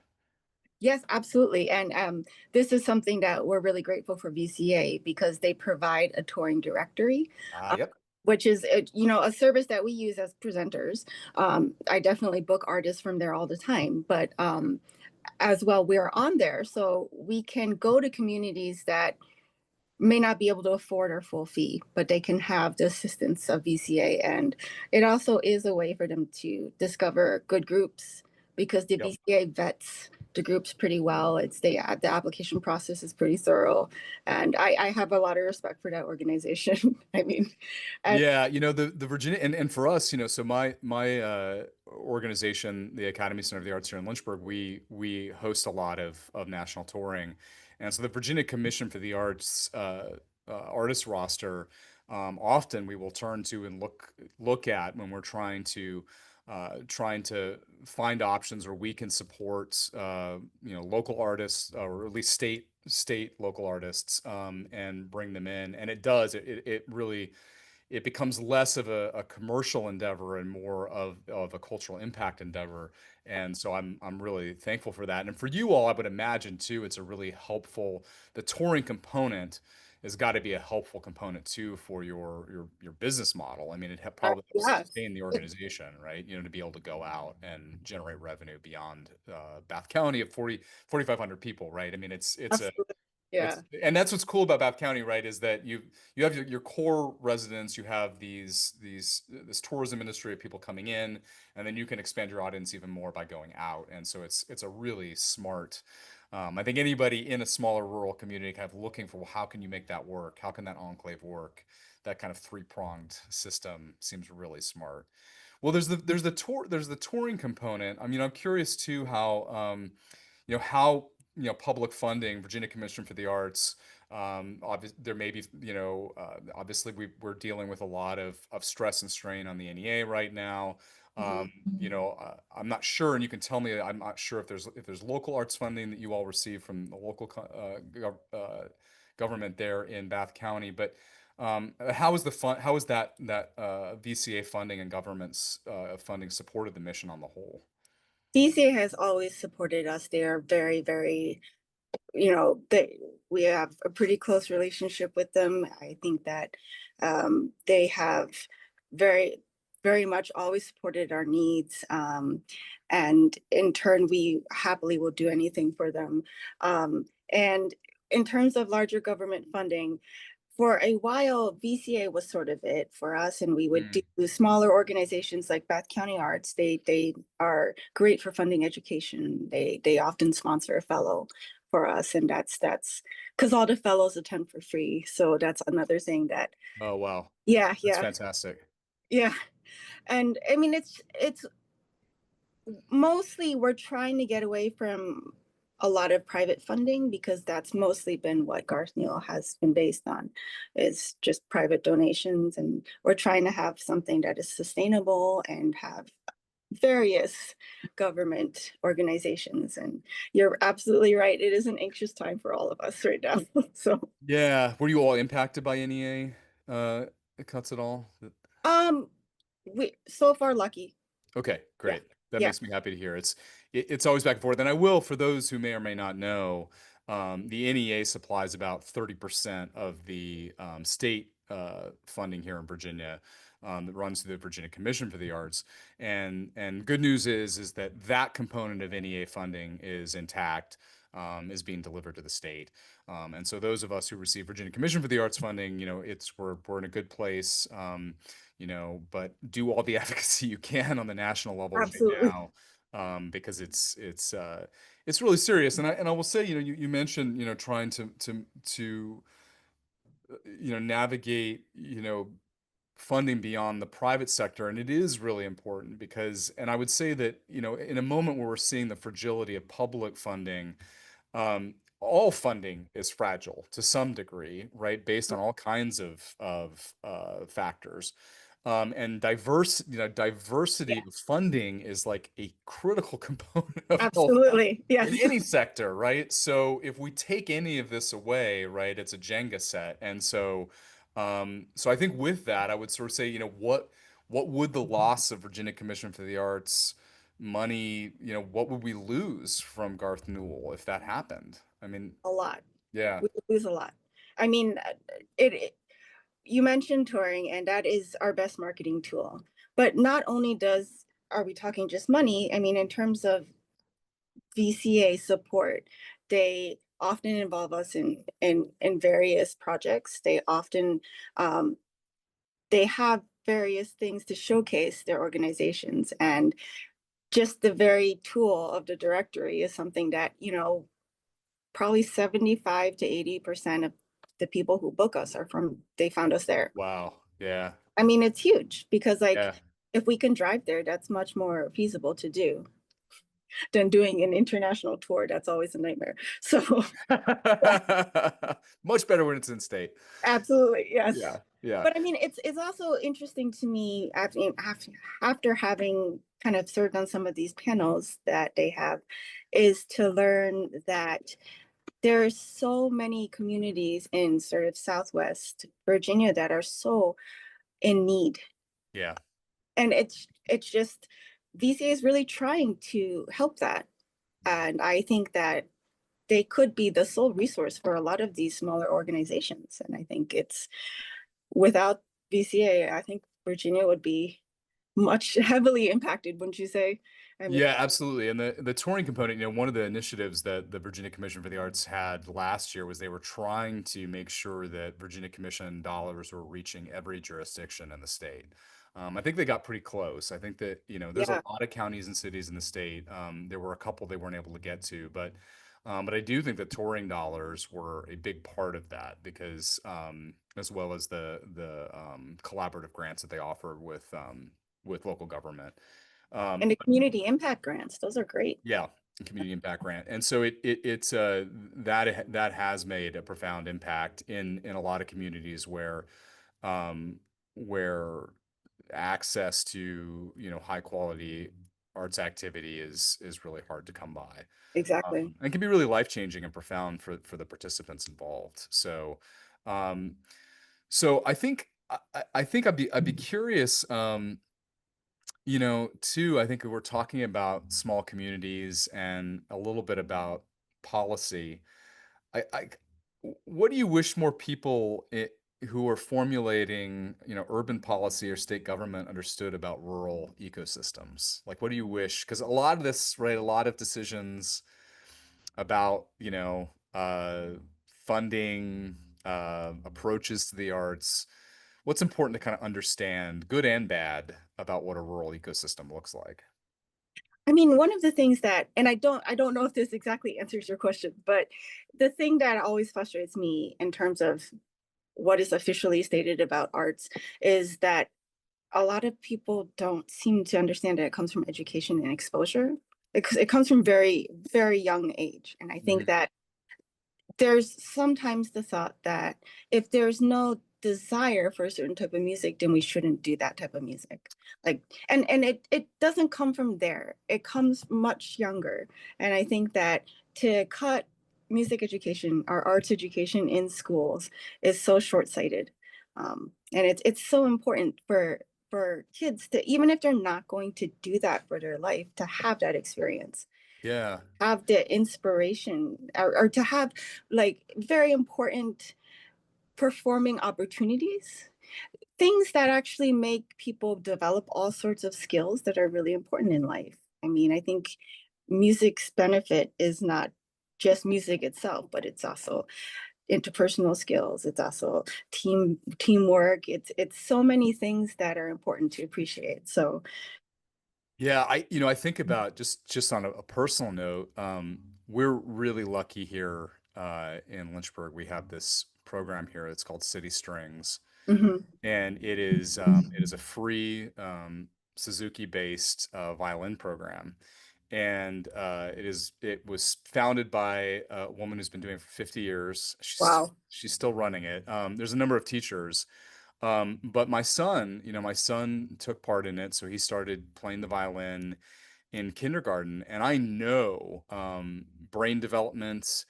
Yes, absolutely. And this is something that we're really grateful for VCA because they provide a touring directory, Ah, uh, yep. which is a service that we use as presenters. I definitely book artists from there all the time, but as well, we're on there, so we can go to communities that may not be able to afford our full fee, but they can have the assistance of VCA. And it also is a way for them to discover good groups because the Yep. VCA vets the groups pretty well. The application process is pretty thorough. And I have a lot of respect for that organization. I mean, and Yeah, the Virginia and for us, so my organization, the Academy Center of the Arts here in Lynchburg, we host a lot of national touring, and so the Virginia Commission for the Arts artist roster, often we will turn to and look at when we're trying to find options where we can support local artists or at least state local artists, and bring them in, and it really it becomes less of a commercial endeavor and more of a cultural impact endeavor. And so I'm really thankful for that. And for you all, I would imagine too, it's a really helpful, the touring component has got to be a helpful component too for your business model. I mean, it probably helps yes, sustain the organization, right? To be able to go out and generate revenue beyond Bath County of 4,500 people, right? I mean, absolutely. Yeah. and that's what's cool about Bath County, right? Is that you have your core residents, you have this tourism industry of people coming in, and then you can expand your audience even more by going out. And so it's a really smart. I think anybody in a smaller rural community kind of looking for, well, how can you make that work? How can that enclave work? That kind of three-pronged system seems really smart. Well, there's the touring component. I mean, I'm curious too how public funding, Virginia Commission for the Arts. There may be, obviously we're dealing with a lot of stress and strain on the NEA right now. Mhm. I'm not sure, and you can tell me. I'm not sure if there's local arts funding that you all receive from the local government there in Bath County, but how is the fund? How is that VCA funding and government's funding supported the mission on the whole? VCA has always supported us. They are very, very, we have a pretty close relationship with them. I think that they have very, very much always supported our needs. And in turn, we happily will do anything for them. And in terms of larger government funding, for a while, VCA was sort of it for us, and we would do smaller organizations like Bath County Arts. They are great for funding education. They often sponsor a fellow for us, and that's because all the fellows attend for free. So that's another thing that, Oh, wow. yeah, That's yeah, fantastic. yeah. And I mean, it's mostly we're trying to get away from a lot of private funding, because that's mostly been what Garth Newel has been based on, is just private donations. And we're trying to have something that is sustainable and have various government organizations. And you're absolutely right. It is an anxious time for all of us right now. So, Yeah. Were you all impacted by NEA cuts at all? we so far lucky. Okay, Yeah. great. That Yeah. makes me happy to hear. It's always back and forth. And I will, for those who may or may not know, the NEA supplies about 30% of the state funding here in Virginia, that runs through the Virginia Commission for the Arts. And good news is that that component of NEA funding is intact, is being delivered to the state. And so those of us who receive Virginia Commission for the Arts funding, we're in a good place. But do all the advocacy you can on the national level right Absolutely. now, because it's really serious. And I will say, you mentioned, trying to navigate, funding beyond the private sector, and it is really important because, and I would say that, in a moment where we're seeing the fragility of public funding, all funding is fragile to some degree, right? Based on all kinds of factors. And diversity Yeah, of funding is like a critical component of health absolutely. in Yes. any sector, right? So if we take any of this away, right, it's a Jenga set. And so I think with that, I would sort of say, what would the loss of Virginia Commission for the Arts money, what would we lose from Garth Newel if that happened? I mean, A lot. yeah, We lose a lot. I mean, you mentioned touring, and that is our best marketing tool. But not only are we talking just money, I mean, in terms of VCA support, they often involve us in various projects. They often they have various things to showcase their organizations, and just the very tool of the directory is something that, probably 75 to 80% of the people who book us they found us there. wow, yeah, I mean, it's huge because, like, yeah. if we can drive there, that's much more feasible to do than doing an international tour. That's always a nightmare. So, Much better when it's in state. absolutely, yes. Yeah, yeah, But I mean, it's also interesting to me after having kind of served on some of these panels that they have, is to learn that there are so many communities in sort of Southwest Virginia that are so in need. yeah. And it's just VCA is really trying to help that. And I think that they could be the sole resource for a lot of these smaller organizations. And I think it's without VCA, I think Virginia would be much heavily impacted, wouldn't you say? I mean, Yeah, absolutely. And the touring component, one of the initiatives that the Virginia Commission for the Arts had last year was they were trying to make sure that Virginia Commission dollars were reaching every jurisdiction in the state. I think they got pretty close. I think that, there's a yeah, lot of counties and cities in the state. There were a couple they weren't able to get to, but I do think that touring dollars were a big part of that because, as well as the collaborative grants that they offer with local government. and the community impact grants, those are great. Yeah, community impact grant. And so it's that has made a profound impact in a lot of communities um where access to, high quality arts activity is really hard to come by. Exactly. And can be really life-changing and profound for the participants involved. Um so I think I'd be curious, you know, too, I think we're talking about small communities and a little bit about policy. I what do you wish more people who are formulating, you know, urban policy or state government understood about rural ecosystems? Like, what do you wish? Because a lot of this, right, a lot of decisions about, you know, funding, approaches to the arts, what's important to kind of understand, good and bad, about what a rural ecosystem looks like? I mean, one of the things that, and I don't know if this exactly answers your question, but the thing that always frustrates me in terms of what is officially stated about arts is that a lot of people don't seem to understand that it comes from education and exposure. It comes from very, very young age. And I think Mhm. that there's sometimes the thought that if there's no desire for a certain type of music, then we shouldn't do that type of music. Like, and it doesn't come from there. It comes much younger. And I think that to cut music education or arts education in schools is so short-sighted. And it's so important for kids to, even if they're not going to do that for their life, to have that experience, Yeah. have the inspiration, or to have like very important performing opportunities, things that actually make people develop all sorts of skills that are really important in life. I mean, I think music's benefit is not just music itself, but it's also interpersonal skills. It's also teamwork. It's so many things that are important to appreciate. So Yeah, you know, I think about just on a personal note, we're really lucky here in Lynchburg. We have this program here. It's called City Strings, mhm. and it is a free Suzuki-based violin program, and it was founded by a woman who's been doing it for 50 years. Wow. She's still running it. There's a number of teachers. But my son, you know, my son took part in it, so he started playing the violin in kindergarten, and I know brain development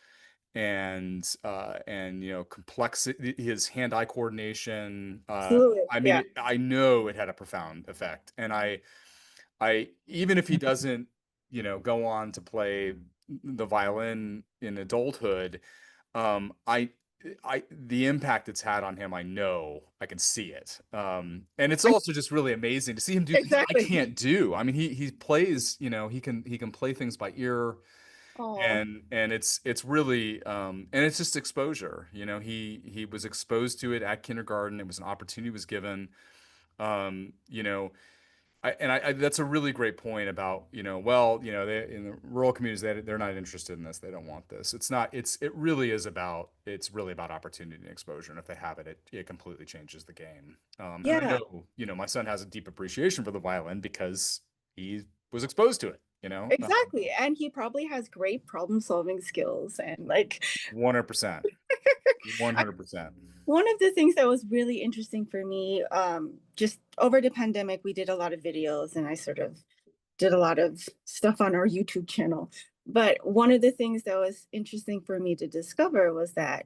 and you know complexity, his hand-eye coordination. Absolutely. I mean, Yeah. I know it had a profound effect, and I even if he doesn't, you know, go on to play the violin in adulthood, I the impact it's had on him, I know, I can see it. And it's I- also just really amazing to see him do things I exactly. can't do. I mean, he plays, you know, he can play things by ear, Oh, and it's really and it's just exposure. You know, he was exposed to it at kindergarten. It was an opportunity was given. You know, I that's a really great point about, you know, well, you know, they in the rural communities, they're not interested in this. They don't want this. It's not, it really is about, it's really about opportunity and exposure. And if they have it, it completely changes the game. And I yeah. know, you know, my son has a deep appreciation for the violin because he was exposed to it, you know, Exactly, and he probably has great problem-solving skills and, like, 100%, I 100%. one of the things that was really interesting for me, just over the pandemic, we did a lot of videos, and I sort of did a lot of stuff on our YouTube channel, but one of the things that was interesting for me to discover was that,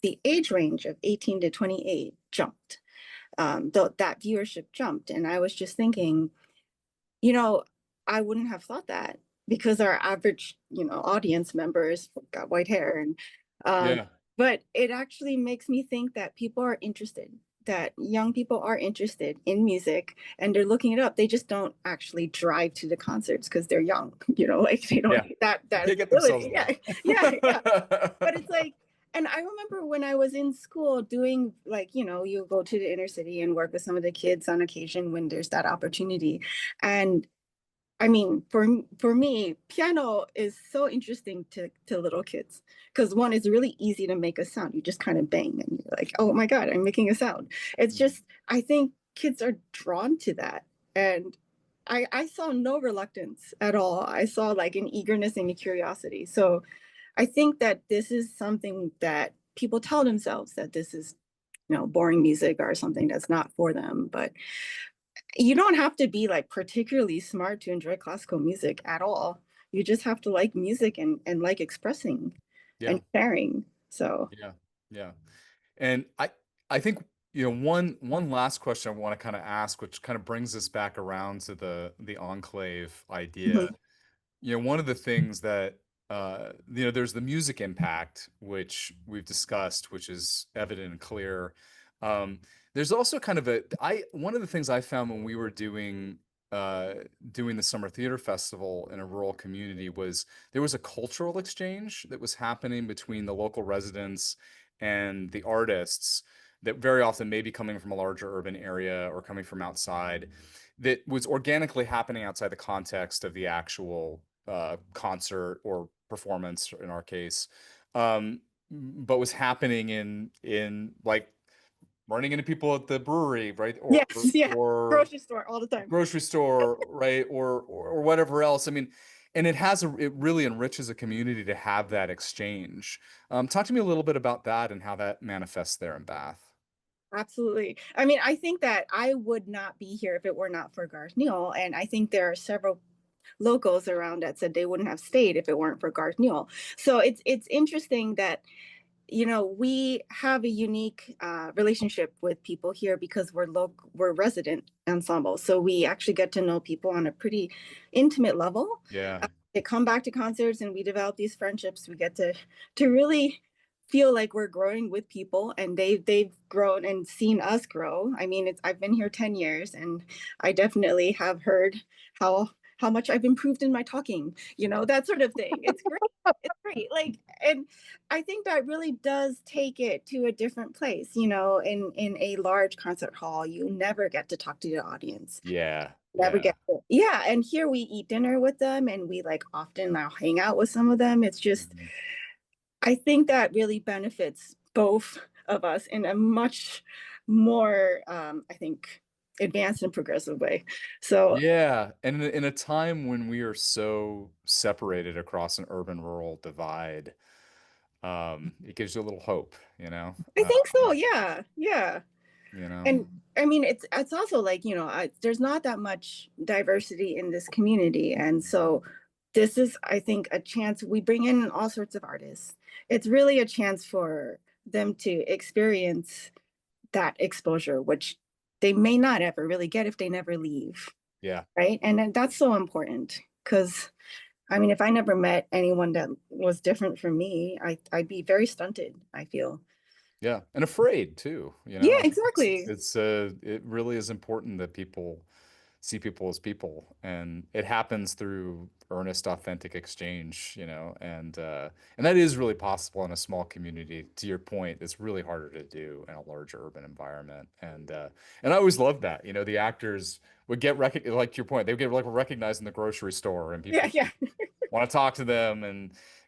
the age range of 18 to 28 jumped, that viewership jumped, and I was just thinking, you know, I wouldn't have thought that because our average, audience members got white hair, and um, Yeah. but it actually makes me think that people are interested, that young people are interested in music and they're looking it up. They just don't actually drive to the concerts because they're young, like they don't Yeah. need that They get themselves ability. Yeah, yeah, yeah. But there. it's like, and I remember when I was in school doing, like, you go to the inner city and work with some of the kids on occasion when there's that opportunity. And I mean, for me, piano is so interesting to little kids because one is really easy to make a sound. You just kind of bang and you're like, oh my God, I'm making a sound. It's just, I think kids are drawn to that. And I saw no reluctance at all. I saw like an eagerness and a curiosity. So I think that this is something that people tell themselves that this is, boring music or something that's not for them. But you don't have to be like particularly smart to enjoy classical music at all. You just have to like music and like expressing Yeah. and sharing. So Yeah. Yeah. And I think one last question I want to kind of ask, which kind of brings us back around to the enclave idea. Mhm. One of the things that there's the music impact, which we've discussed, which is evident and clear. Um, there's also kind of one of the things I found when we were doing the summer theater festival in a rural community was there was a cultural exchange that was happening between the local residents and the artists that very often may be coming from a larger urban area or coming from outside, that was organically happening outside the context of the actual concert or performance in our case, but was happening in like running into people at the brewery, right? Yes, yeah. Or Grocery store all the time. grocery store, right? Or whatever else. I mean, and it really enriches a community to have that exchange. Talk to me a little bit about that and how that manifests there in Bath. Absolutely. I mean, I think that I would not be here if it were not for Garth Newel. And I think there are several locals around that said they wouldn't have stayed if it weren't for Garth Newel. So it's interesting that, we have a unique relationship with people here because we're resident ensembles. So we actually get to know people on a pretty intimate level. Yeah. They come back to concerts and we develop these friendships. We get to really feel like we're growing with people, and they've grown and seen us grow. I mean, I've been here 10 years and I definitely have heard how much I've improved in my talking, that sort of thing. It's great. It's great. Like, and I think that really does take it to a different place. In a large concert hall, you never get to talk to the audience. Yeah. Never Yeah. get to, yeah. And here we eat dinner with them, and we like often now hang out with some of them. It's just, Mhm. I think that really benefits both of us in a much more, I think, advanced and progressive way. So Yeah. And in a time when we are so separated across an urban rural divide, it gives you a little hope, I think so. Yeah. Yeah. you know. And I mean, it's also like, there's not that much diversity in this community. And so this is, I think, a chance. We bring in all sorts of artists. It's really a chance for them to experience that exposure, which they may not ever really get if they never leave. Yeah. Right. And then that's so important because, I mean, if I never met anyone that was different from me, I'd be very stunted, I feel. Yeah. And afraid too, Yeah, exactly. it really is important that people see people as people, and it happens through earnest, authentic exchange, and that is really possible in a small community. To your point, it's really harder to do in a large urban environment. And I always loved that, the actors would get like to your point, they would get like recognized in the grocery store, and people Yeah. want to talk to them,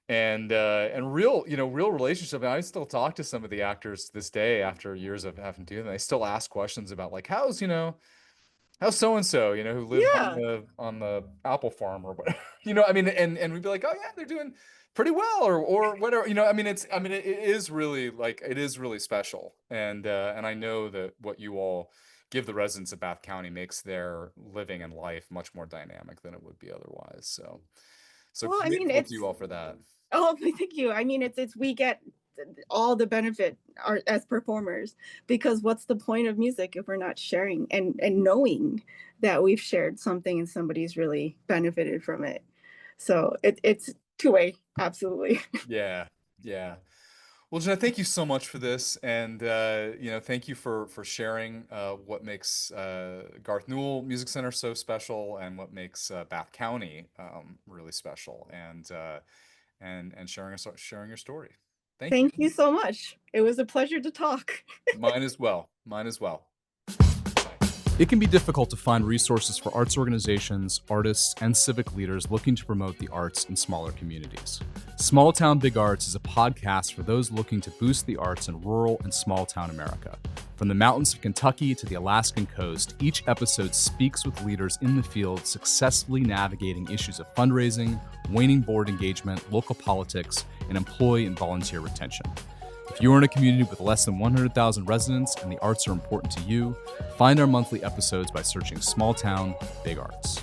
and real relationship. And I still talk to some of the actors to this day after years of having to do them. They still ask questions about like, how's so and so, who lives Yeah. on the apple farm or whatever. I mean, and we'd be like, oh yeah, they're doing pretty well, or whatever. I mean, it is really like, it is really special. And I know that what you all give the residents of Bath County makes their living and life much more dynamic than it would be otherwise. So Well, I mean, grateful to you all for that. oh, thank you. I mean, it's we get all the benefit as performers, because what's the point of music if we're not sharing and knowing that we've shared something and somebody's really benefited from it. So it's two-way, absolutely. Yeah. Yeah. Well, Jenna, thank you so much for this, and thank you for sharing what makes Garth Newel Music Center so special, and what makes Bath County really special, and sharing your story. Thank you. Thank you so much. It was a pleasure to talk. Mine as well. It can be difficult to find resources for arts organizations, artists, and civic leaders looking to promote the arts in smaller communities. Small Town Big Arts is a podcast for those looking to boost the arts in rural and small town America. From the mountains of Kentucky to the Alaskan coast, each episode speaks with leaders in the field successfully navigating issues of fundraising, waning board engagement, local politics, and employee and volunteer retention. If you are in a community with less than 100,000 residents and the arts are important to you, find our monthly episodes by searching Small Town Big Arts.